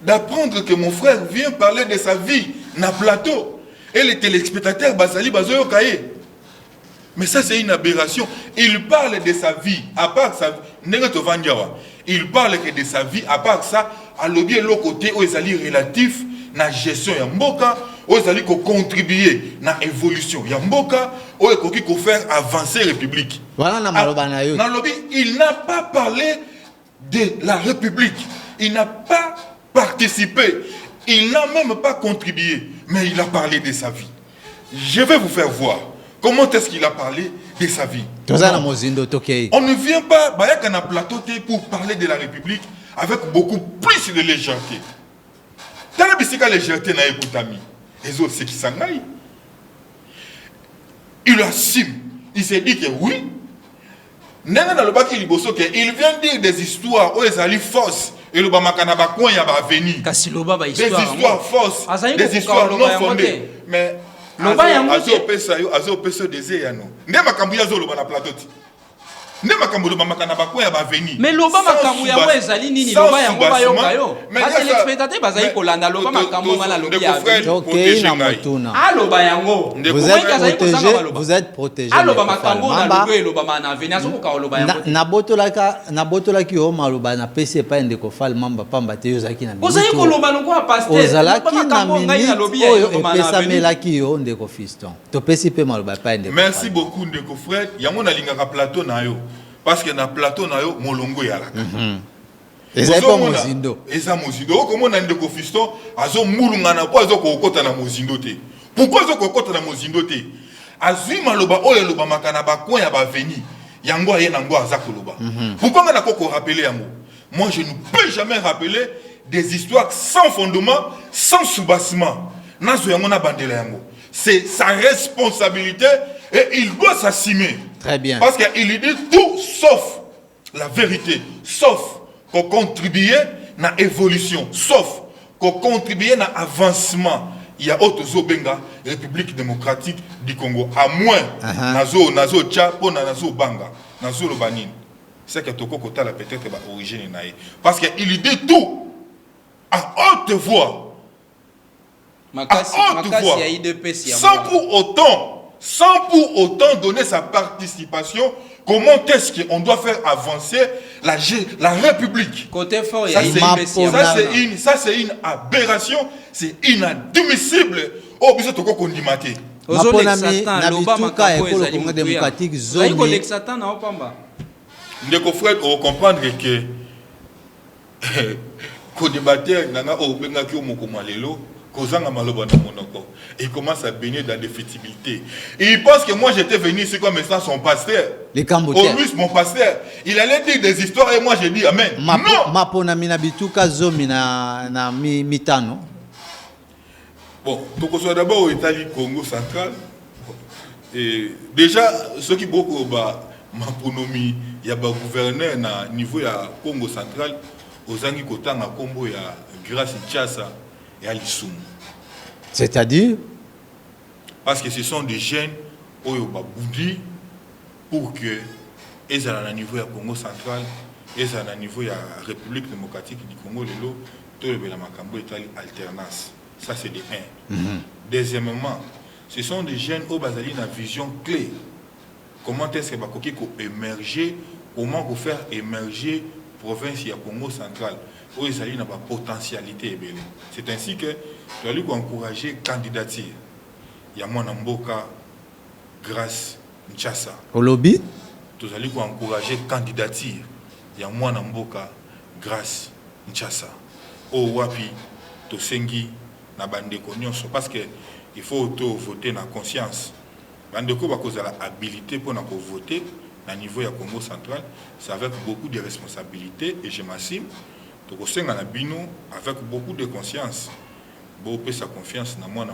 d'apprendre que mon frère vient parler de sa vie na plateau et les téléspectateurs basali bazoyo kaye. Mais ça c'est une aberration. Il parle de sa vie à part ça il parle que de sa vie à part ça à l'objet l'autre côté où ils allaient relatif na gestion ya mboka où ils allaient contribuer na évolution ya mboka où ils allaient faire avancer la République. Voilà na maloba na yo. Na lobby il n'a pas parlé de la République. Il n'a pas participé, il n'a même pas contribué, mais il a parlé de sa vie. Je vais vous faire voir comment est-ce qu'il a parlé de sa vie. On ne vient pas na plateau pour parler de la République avec beaucoup plus de légèreté. Dans la bisika légèreté na ekutami, les autres c'est qui s'engaillent. Il assume, il s'est dit que oui. Il vient dire des histoires où ils allaient fausses. Et le Bamakana Bakouan y a venu. Des histoires fausses, des histoires non fondées. Mais Azo Peso des Eyano. Ne Makambuya Zolo na plateau. ne makambo loba makana ba kwa ba venir mais loba makambo yango ezali nini loba yango ba yoka yo ba téléspectateur bazali kolanda loba makambo ngala lobi ya aloba yango vous êtes protégé aloba makambo na loba loba mana venir azo ko loba yango na botola ki o maloba na pesi pa ndeko fal mamba pamba te yozaki na ozali ko loba lokwa pasteur ozalaki na minute oyo epesa melaki yo ndeko fiston to pesi pe maloba pa ndeko. Merci beaucoup ndeko frère yango na lingaka plateau na yo parce que na plateau na yo molongo ya laka eza pas mozindo eza mozindo ko mona ndeko fiston azo mulunga na po azo kokota na mozindo te pourquoi azo kokota na mozindo te azui maloba oyo loba makana ba coin ya ba veni yango ayena ngo aza koloba pourquoi ngana ko rappeler yango moi je ne peux jamais rappeler des histoires sans fondement sans soubassement nazo yango na bandela yango c'est sa responsabilité et il doit s'assumer. Très bien. Parce qu'il dit tout sauf la vérité, sauf qu'on contribue à l'évolution, sauf qu'on contribue à l'avancement. Il y a autre Zobenga, République démocratique du Congo. À moins, nazo Tchapo, nazo Banga, nazo Lobanin. C'est que Toko Kota la peut-être origine naïe. Parce qu'il dit tout à haute voix. Sans pour autant donner sa participation, comment est-ce qu'on doit faire avancer la République. Côté fort, ça c'est une aberration, c'est inadmissible. Oh, bisous toko kondimate. Ndeko Fred, on comprendre que co-débatteur nanga obenga ki omokomalelo. Il commence à baigner dans des fétibilités. Et il pense que moi j'étais venu ici comme étant son pasteur. Les Cambodgiens. Au plus mon pasteur. Il allait dire des histoires et moi j'ai dit amen. Non. Bon, donc on soit d'abord au Italie, Congo central. Et déjà, ceux qui beaucoup ma ponomie, il y a un gouverneur na niveau ya Congo central, aux Angi Kotanga Combo ya grâce Tchassa. C'est-à-dire parce que ce sont des jeunes qui ont boudi pour que ils à niveau du Congo central, ils à niveau de la République démocratique du Congo, tout le Makambo est alternance. Ça c'est des 1. Deuxièmement, ce sont des jeunes qui ont une vision clé. Comment est-ce que Bakoki peut émerger, comment faire émerger la province du Congo central. Où ils ont une potentialité. C'est ainsi que tu as encourager la candidature. Il y a mon Mboka grâce Nchassa. Au lobby Tu as encourager la candidature. Il y a mon Mboka grâce Nchassa. Au Wapi, tu sengi na bandeko nyonso parce que il faut voter na conscience. Bandeko ba cause la habilité pour voter à niveau du Congo central, c'est avec beaucoup de responsabilités et je m'assume. Avec beaucoup de conscience, beaucoup sa confiance dans moi,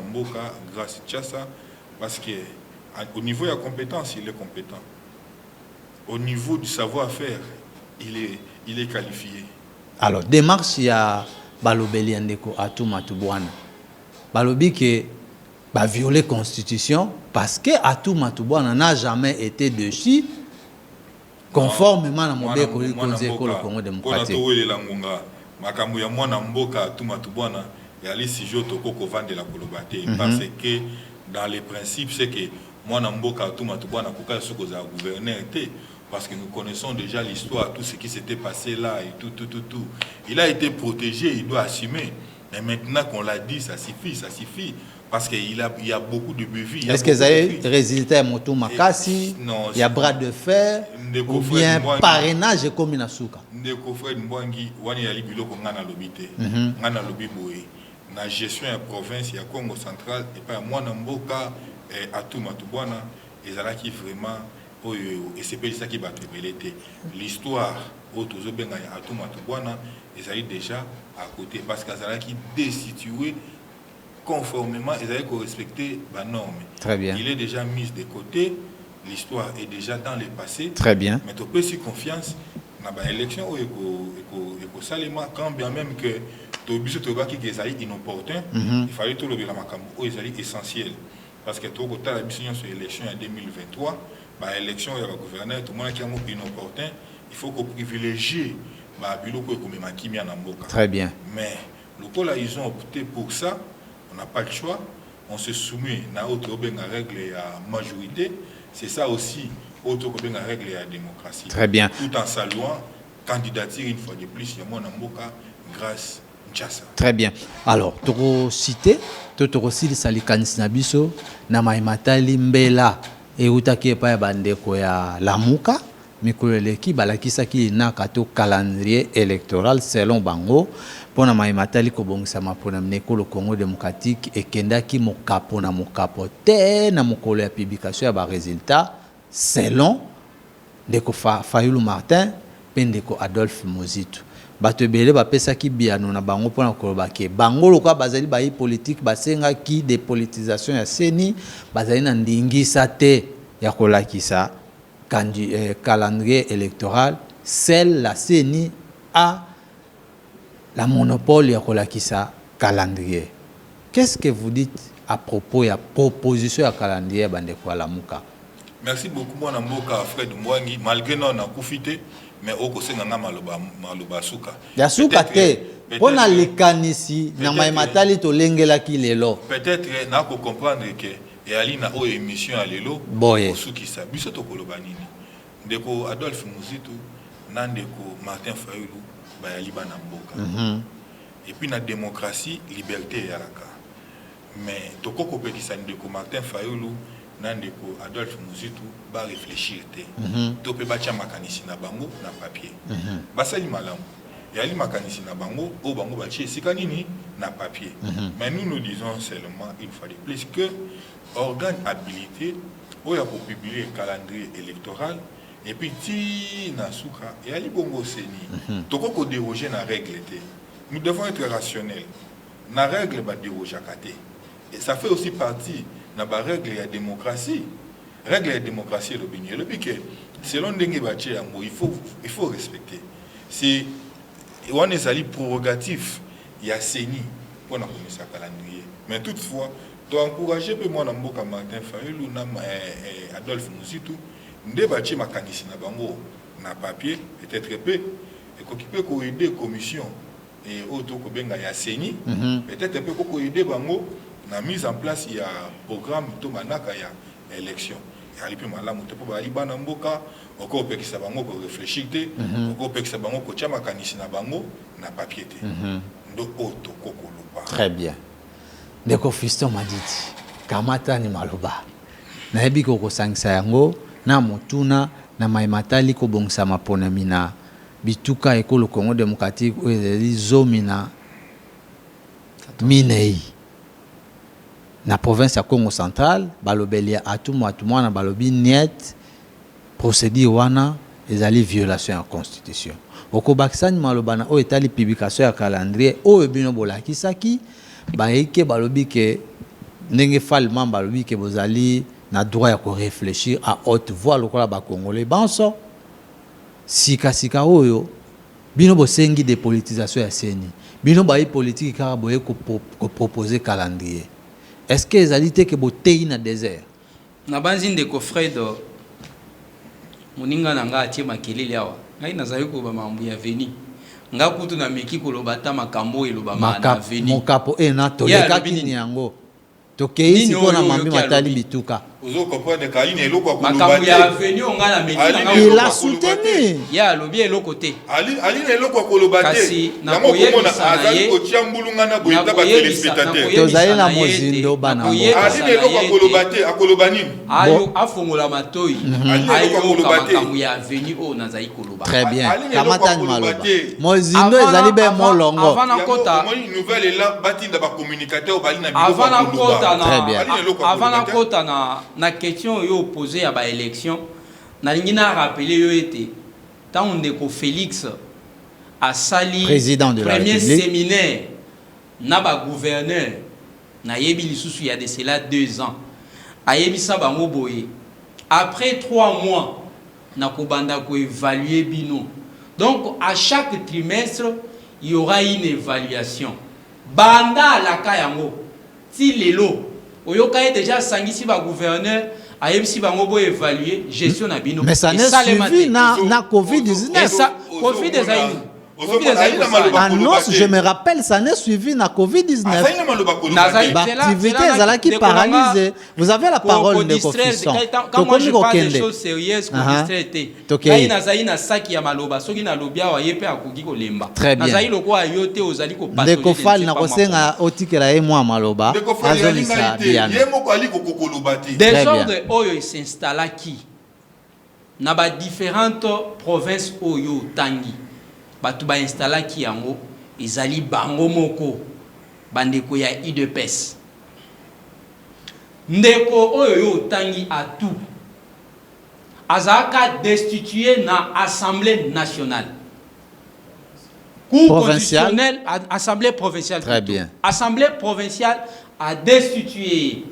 grâce à Tchassa, parce qu'au niveau de la compétence, il est compétent. Au niveau du savoir-faire, il est qualifié. Alors, démarche, il y a Balobeli Ndeko Atou Matubwana. Balobi qui a violé la Constitution parce que Atou Matubwana n'a jamais été dessus. Conformément à mon découvert le Congo démocratique. Makambo ya mwana mboka tumatubwana ya lisi joto koko vande la kolobate parce que dans les principes c'est que mwana mboka tumatubwana koka soko za gouverneur té parce que nous connaissons déjà l'histoire tout ce qui s'était passé là et tout il a été protégé il doit assumer mais maintenant qu'on l'a dit ça suffit parce qu'il y a beaucoup de bévis. Est-ce que vous avez résisté à Motou Makassi? Non. Il y a bras de fer ou bien parrainage comme une souka? Ndeko Fred Mbwangi, wani yali biloko ngana lobité. Ngana lobi boye. Na gestion ya province ya Congo central et pas mwana mboka Atou Matubwana ezalaki vraiment oyo et c'est pas ça qui va te l'histoire autozo benga ya Atou Matubwana ezali déjà à côté parce qu'azalaki destitué conformément, ils avaient respecté les normes. Très bien. Il est déjà mis de côté, l'histoire est déjà dans le passé. Très bien. Mais tu peux aussi confiance dans l'élection quand bien même que tu as inopportun, il fallait tout le essentiel. Parce que tu as l'élection en 2023, l'élection et le gouverneur, tout le monde qui est inopportun, il faut qu'on privilégie le Namboka. Très bien. Mais le coup là, ils ont opté pour ça, on n'a pas le choix, on se soumet à autre règle et à majorité, c'est ça aussi, autre règle et à démocratie. Très bien. Tout en saluant, candidature une fois de plus, il y a mon Namboka grâce Nchassa. Très bien. Alors, tu as cité, tu as cité Salikanis Nabiso, Namaimatali Mbela, et Utaki pa bandeko ya Lamuka, Mikoleki, Balakisaki na kato calendrier électoral selon Bango, pour Namaimatali Kobongsama pour Namneko le Congo démocratique et Kendaki Mokapo na Mokapote na Mokolo ya publication ya ba résultat selon Ndeko Fayulu Martin, Pendeko Adolphe Mozitu. Bato ebele bapesaki biano na bango pona koloba ke bango loka bazali bayi politique basenga ki dépolitisation ya seni bazali na ndingisa te ya kolakisa calendrier électoral celle la seni a la monopole ya kolakisa calendrier. Qu'est-ce que vous dites à propos de la proposition ya calendrier bandeko Lamuka? Merci beaucoup mon Mboka Fred Mwangi malgré non na kufite mais au côté de maloba suka. Ya suka te. On a les canisi na maimatali to lengela ki lelo. Peut-être na ko comprendre que et ali na o émission à lelo boye suki sa biso to koloba nini. Ndeko Adolphe Mozitu na ndeko Martin Fayulu ba yali bana mboka. Et puis na démocratie liberté yaraka. Mais to ko kopekisa ndeko Martin Fayulu Nandeko Adolphe Mozitu va réfléchir te. To pe bacha makanisi na bango na papier. Basali malamu. Yali makanisi na bango o bango bachi sikanini na papier. Mais nous disons seulement une fois de plus que organe habilité o ya pour publier calendrier électoral et puis ti na suka yali bongo seni. Toko ko déroger na règle te. Nous devons être rationnels. Na règle ba déroger akate. Et ça fait aussi partie na ba règle ya démocratie. Règle ya démocratie le bini. Le pique selon ndenge bache yango il faut respecter. C'est on est allé prérogatif ya seni pour na commission calendrier. Mais toutefois, tu encourager peu moi na mboka Martin Fayulu na Adolphe Mozitu nde bache makanisi na bango na papier peut-être peu et ko peut ko aider commission et auto ko benga ya seni peut-être peu ko aider bango na mise en place il y a programme to manaka ya élection ya lipi malamu te po ba libana mboka oko pekisa bango ko réfléchir te oko pekisa bango ko chama kanisi na bango na papier te ndo auto kokoloba. Très bien. Ndeko Fiston Madidi kamata ni maloba na yebi ko sangisa yango na motuna na maimatali ko bongsa mapona mina bituka ekolo Congo démocratique o ezali zomina minei na province ya Congo central balobeli atumwa na balobi niet procédure wana ezali violation ya constitution okobakisani malobana o etali publication ya calendrier o ebino bolakisaki baike balobi ke ndenge fallement balobi ke bozali na droit ya ko réfléchir à haute voix lokola ba congolais banso sika oyo bino bosengi de politisation ya seni bino bayi politique kaka boye ko proposer calendrier. Est-ce que les alités que boteyi na désert? Na banzi ndeko Fred moninga nanga atie makelele awa. Ngai nazali ko ba mambu ya veni. Nga kutu na meki ko lobata makambo eloba na veni. Mokapo na to leka kini yango. Tokei siko na mambi matali bituka. Ozo comprendre ka ine eloko ko lobata. Makambo ya veni onga na meki nanga. Il a soutenu. Ya lobi eloko te. Ali ne eloko ko lobata. Yango ko mona azali ko tiambulunga na boyita ba téléspectateur. Tozali na mozindo bana. Ali ne eloko ko lobata akoloba nini? Ayo afongola matoi. Ayo makambo ya veni o nazali ko loba. Très bien. Kamata ni maloba. Mozindo ezali be molongo. Avant na kota. Une nouvelle est là batinda ba communicateur bali na avant na kota na kota na question yo opposé à ba élection na lingina rappeler yo été tant ndeko Félix a sali président de premier la République séminaire na ba gouverneur na yebi lisusu ya de cela 2 ans a yebi sa bango boye après 3 mois na kobanda ko évaluer bino donc à chaque trimestre il y aura une évaluation banda la ka yango ti lelo oyoka déjà sangisi ba gouverneur ayebisi bango bo évaluer gestion na bino. Mais ça n'est suivi na Covid-19. Et ça Covid annonce, je me rappelle, ça n'est suivi na Covid-19. L'activité qui paralysée. Vous avez la parole de Kofisson. Quand moi je parle des choses sérieuses, très bien. Désordre oyo s'installaki na ba différentes provinces oyo tangi batu ba installaki yango ezali bango moko bandeko ya UDPS ndeko oyo yo tangi atu azaka destitué na Assemblée nationale. Cour constitutionnelle, Assemblée provinciale. Très bien. Assemblée provinciale a destitué.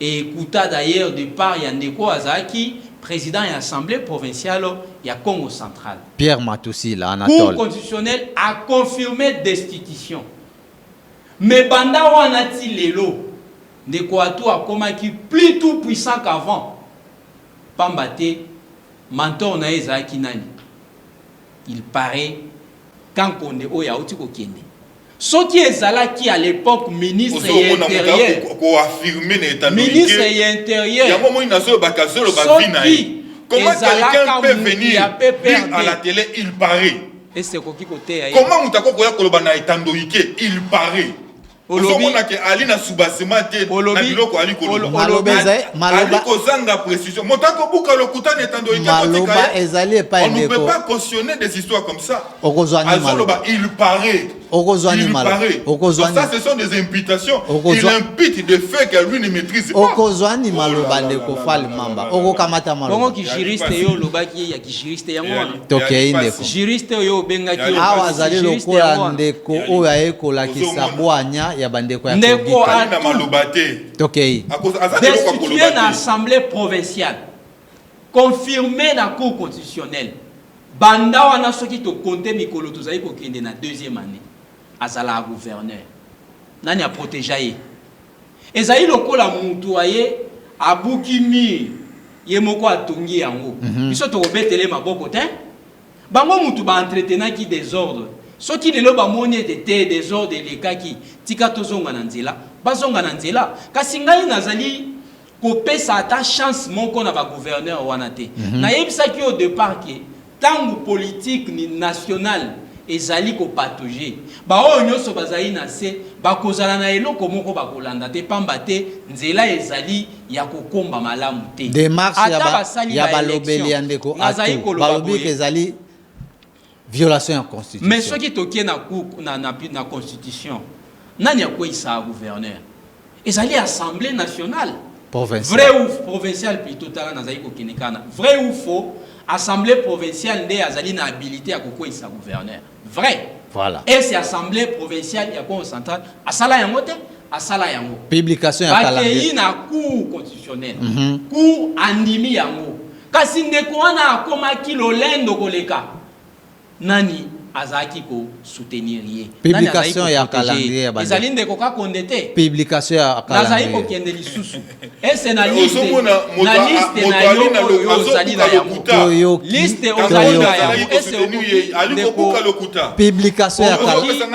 Et écouta d'ailleurs de part Yandeko Azaki, président de l'Assemblée provinciale, il y a Congo central. Pierre Matoussi, là, Anatole. Cour constitutionnelle a confirmé destitution. Mais Banda Wanati Lelo, Ndeko Atou a commis plus tout puissant qu'avant. Pambate, Manton na Ezaki Nani. Il paraît, quand on est au Yaouti Kokende. Ce qui est là qui à l'époque ministre et intérieur, ministre et intérieur, comment quelqu'un peut venir dire à la télé il paraît? Comment il paraît? On ne peut pas cautionner des histoires comme ça. Il paraît. Ça, ce sont des imputations. Il impute des faits que lui ne maîtrise pas. Destitué dans l'Assemblée provinciale, confirmé dans la Cour constitutionnelle. Banda wana soki to compter mikolo tozali ko kende na deuxième année. Azala gouverneur. Nani a protégé. Ezali lokola mutu aye abuki mi ye moko atongi yango. Biso to betele maboko te. Bango mutu ba entretenant qui désordre. Soki lelo ba moni était désordre les cas qui tika tozonga na nzela, bazonga na nzela. Kasi ngai nazali ko pesa ta chance moko na ba gouverneur wana te. Na yebisa ki au départ que tangu politique ni national ezali ko patauger ba oyo nyoso bazali na se ba kozala na eloko moko ba kolanda te pamba te nzela ezali ya kokomba malamu te démarche ya balobeli ya ndeko atu balobi ezali violation ya constitution. Mais ce qui tokie na constitution nani ya ko isa gouverneur ezali assemblée nationale provinciale. Vrai ou provincial plutôt tala nazali ko kinekana vrai ou faux. Assemblée provinciale nde azali na habilité à koko isa gouverneur. Vrai. Voilà. Et c'est assemblée provinciale ya Congo central asala yango te asala yango. Publication ya calendrier. Bakei na cour constitutionnelle. Cour andimi yango. Kasi ndeko wana akomaki lolendo koleka. Nani azaki ko soutenir ye. Publication ya calendrier ya bande. Ezali ndeko ka kondete. Publication ya calendrier. Nazali ko kende lisusu. Et c'est na liste. Na liste na yo ozali na yango. Liste ozali na yango. Et c'est alikobuka lokuta. Publication ya calendrier.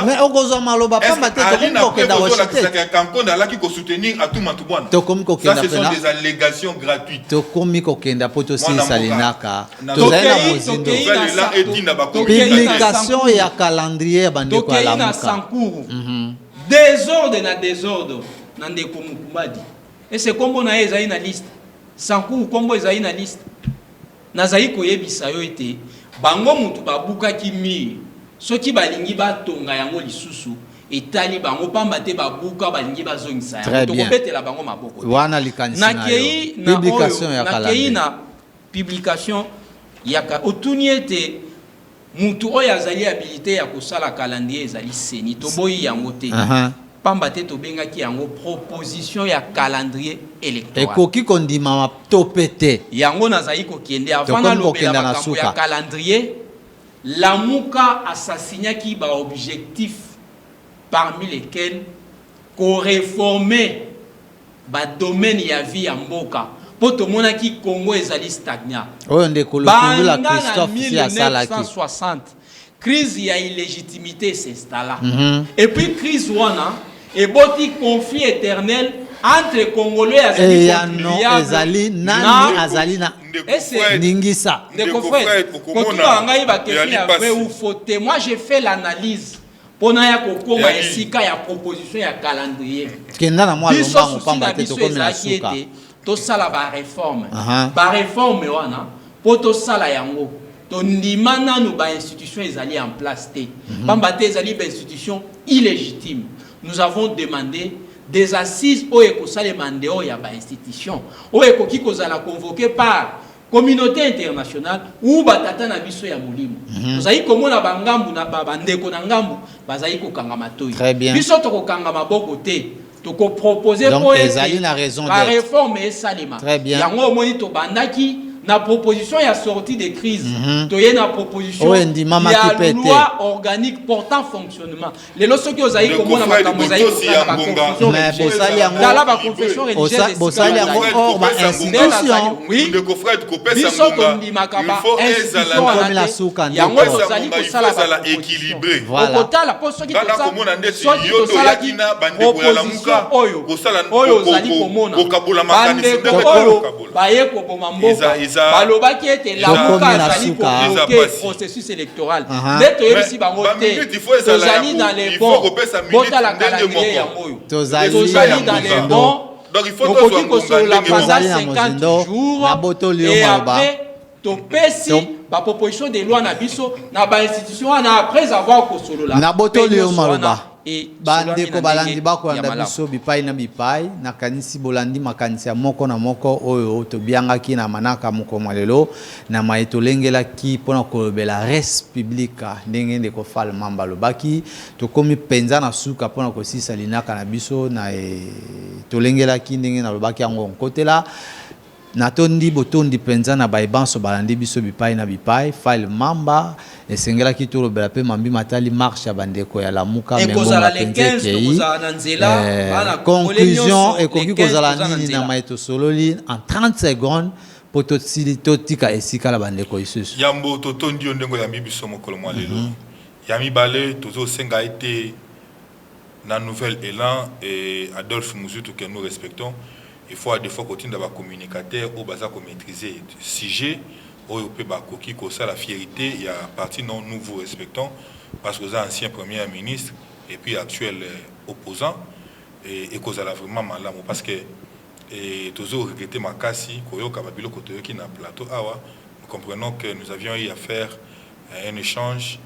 Mais okozo maloba pamba te to ko kenda washite. Kankonda alaki ko soutenir à tout matubwana. To komi ko kenda pena. Ça ce sont des allégations gratuites. To komi ko kenda poto si salinaka. To zela publication ya calendrier bandeko ya lamuka. Désordre na désordre na ndeko mukumadi. Et c'est kombo na ezali na liste. Sankour kombo ezali na liste. Nazali koyebisa yo ete bango mutu babuka kimi soki balingi batonga yango lisusu etali bango pamba te babuka balingi bazongisa yango to kobetela bango maboko. Wana likanisa na yo. Publication ya calendrier. Na publication yaka otuniete mutu oyo azali habilité ya kosala calendrier ezali seni toboyi yango te pamba te tobengaki yango proposition ya calendrier électoral ekoki kondima topete yango nazali kokende avant na lobela makambo ya calendrier lamuka assassinaki ba objectif parmi lesquels ko réformer ba domaine ya vie ya mboka po to mona ki Congo ezali stagnant. Oyo ndeko Lokundula Christophe si asalaki. 1960 crise ya illégitimité s'installa. Et puis crise wana et boti conflit éternel entre Congolais et ezali nani azali na ningisa. Ndeko frère quand tu as ngai ba question ya vrai ou faux. Moi j'ai fait l'analyse pona ya kokoma esika ya proposition ya calendrier. Kenda na mwa lombango pamba te to komela suka. To sala ba réforme. Ba réforme wana po to sala yango. To ndima nanu ba institution ezali en place te. Pamba te ezali ba institution illégitime. Nous avons demandé des assises au ekosale mandeo ya ba institution. O ekoki kozala convoqué par communauté internationale ou batata na biso ya molimo. Tozali komona bangambu na bandeko na ngambu bazali ko kanga matoi. Biso to ko kanga maboko te. To ko proposer pour ezali na raison de la réforme et salima. Très bien. Yango moni to bandaki na proposition ya sortie de crise. Toye na proposition ya loi organique portant fonctionnement. Les lorsque vous avez komona makambo zali ko mais bosali yango dans la confession religieuse bosali yango hors ba institution. Oui. De kofret kopesa biso to ndimaka ba institution comme la souka yango tozali ko sala équilibré. Okotala po soki tosala ki proposition oyo ozali komona bandeko oyo baye koboma mboka balobaki ete lamuka azali koprovoke processus électoral nde toyebisi bango te tozali dans les bons botala calendrier yango oyo tozali dans les bons. Donc il faut okoki kosolola pendant 50 jours et après topesi ba proposition de loi na biso na ba institution wana après avoir kosolola na botoli yo maloba bandeko balandi bakolanda biso bipai na bipai nakanisi bolandi makanisi ya moko na moko oyo tobiangaki na manaka moko malelo na maetolengelaki mpona kolobela res publika ndenge ndeko Fall Mamba alobaki tokomi mpenza na suka mpona kosisa linaka na biso na tolengelaki ndenge nalobaki yango nkotela natondi botondi penza na baibanso balandi biso bipai na bipai Fall Mamba esengela ki tolobela pe mambi matali marche bandeko ya lamuka mengonga penzeki conclusion ekoki kozala nini na maeto sololi en 30 secondes poto totika esika la bandeko isusu yambo totondi ondengo ya biso mokolo mwa lelo yami bale tozo senga été na nouvel élan et Adolphe Muzutu que nous respectons. Il faut à des fois continuer d'avoir communicateur au bazar pour maîtriser le sujet au peut bakoki ko ça la fierté il y a parti non nous vous respectons parce que vous ancien premier ministre et puis actuel opposant et cause la vraiment malamu parce que et toujours regretter makasi koyoka babilo kotoyoki na plateau awa nous comprenons que nous avions eu à faire un échange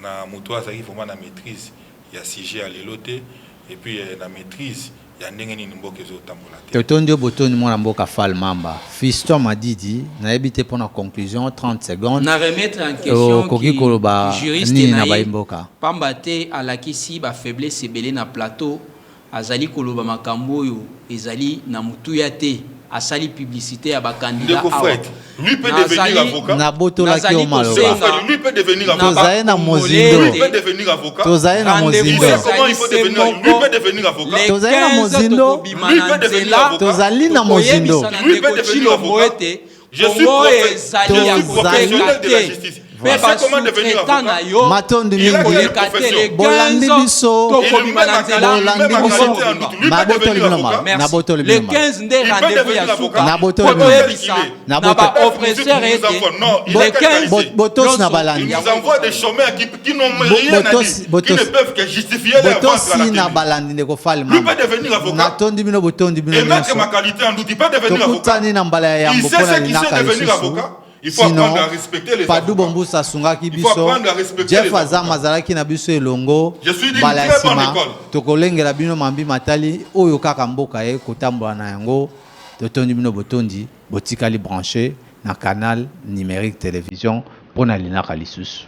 na muto azali vraiment na maîtrise il y a sujet à l'éloté et puis la maîtrise ya ndenge nini mboka ezotambola te totondi botoni mwana mboka Fall Mamba Fiston Madidi na ebite pour la conclusion 30 secondes na remettre en question koki koloba nini na baimboka pamba te alakisi ba faiblesse ebele na plateau azali koloba makambo oyo ezali na mutuya te asali publicité à bakandidat lui peut devenir avocat na botola ki omaloba lui peut devenir avocat tozaye na mozindo lui peut devenir avocat tozaye na mozindo comment il faut devenir lui peut devenir avocat tozaye na mozindo lui peut devenir avocat tozali na mozindo lui peut devenir avocat je suis professionnel de la justice. Mais comment devenir avocat? Matondi mingi bolandi biso na botoli le 15 nde rendez-vous ya suka na botoli na ba oppresseur et le 15 botos na balandi nous envoie des chômeurs qui n'ont rien à dire qui ne peuvent que justifier leur vote à la na balandi ndeko Fall Mamba lui peut devenir avocat natondi bino botondi bino et mettre ma qualité en doute il peut devenir avocat na mbala ya yambo pona linaka devenir avocat. Il faut apprendre à respecter les Padou Bombusa sungaki biso Jeff Azam azalaki na biso elongo balasima tokolengela bino mambi matali oyo kaka mboka ye kotambola na yango totondi bino botondi botikali branché na canal numérique télévision pona linaka lisusu.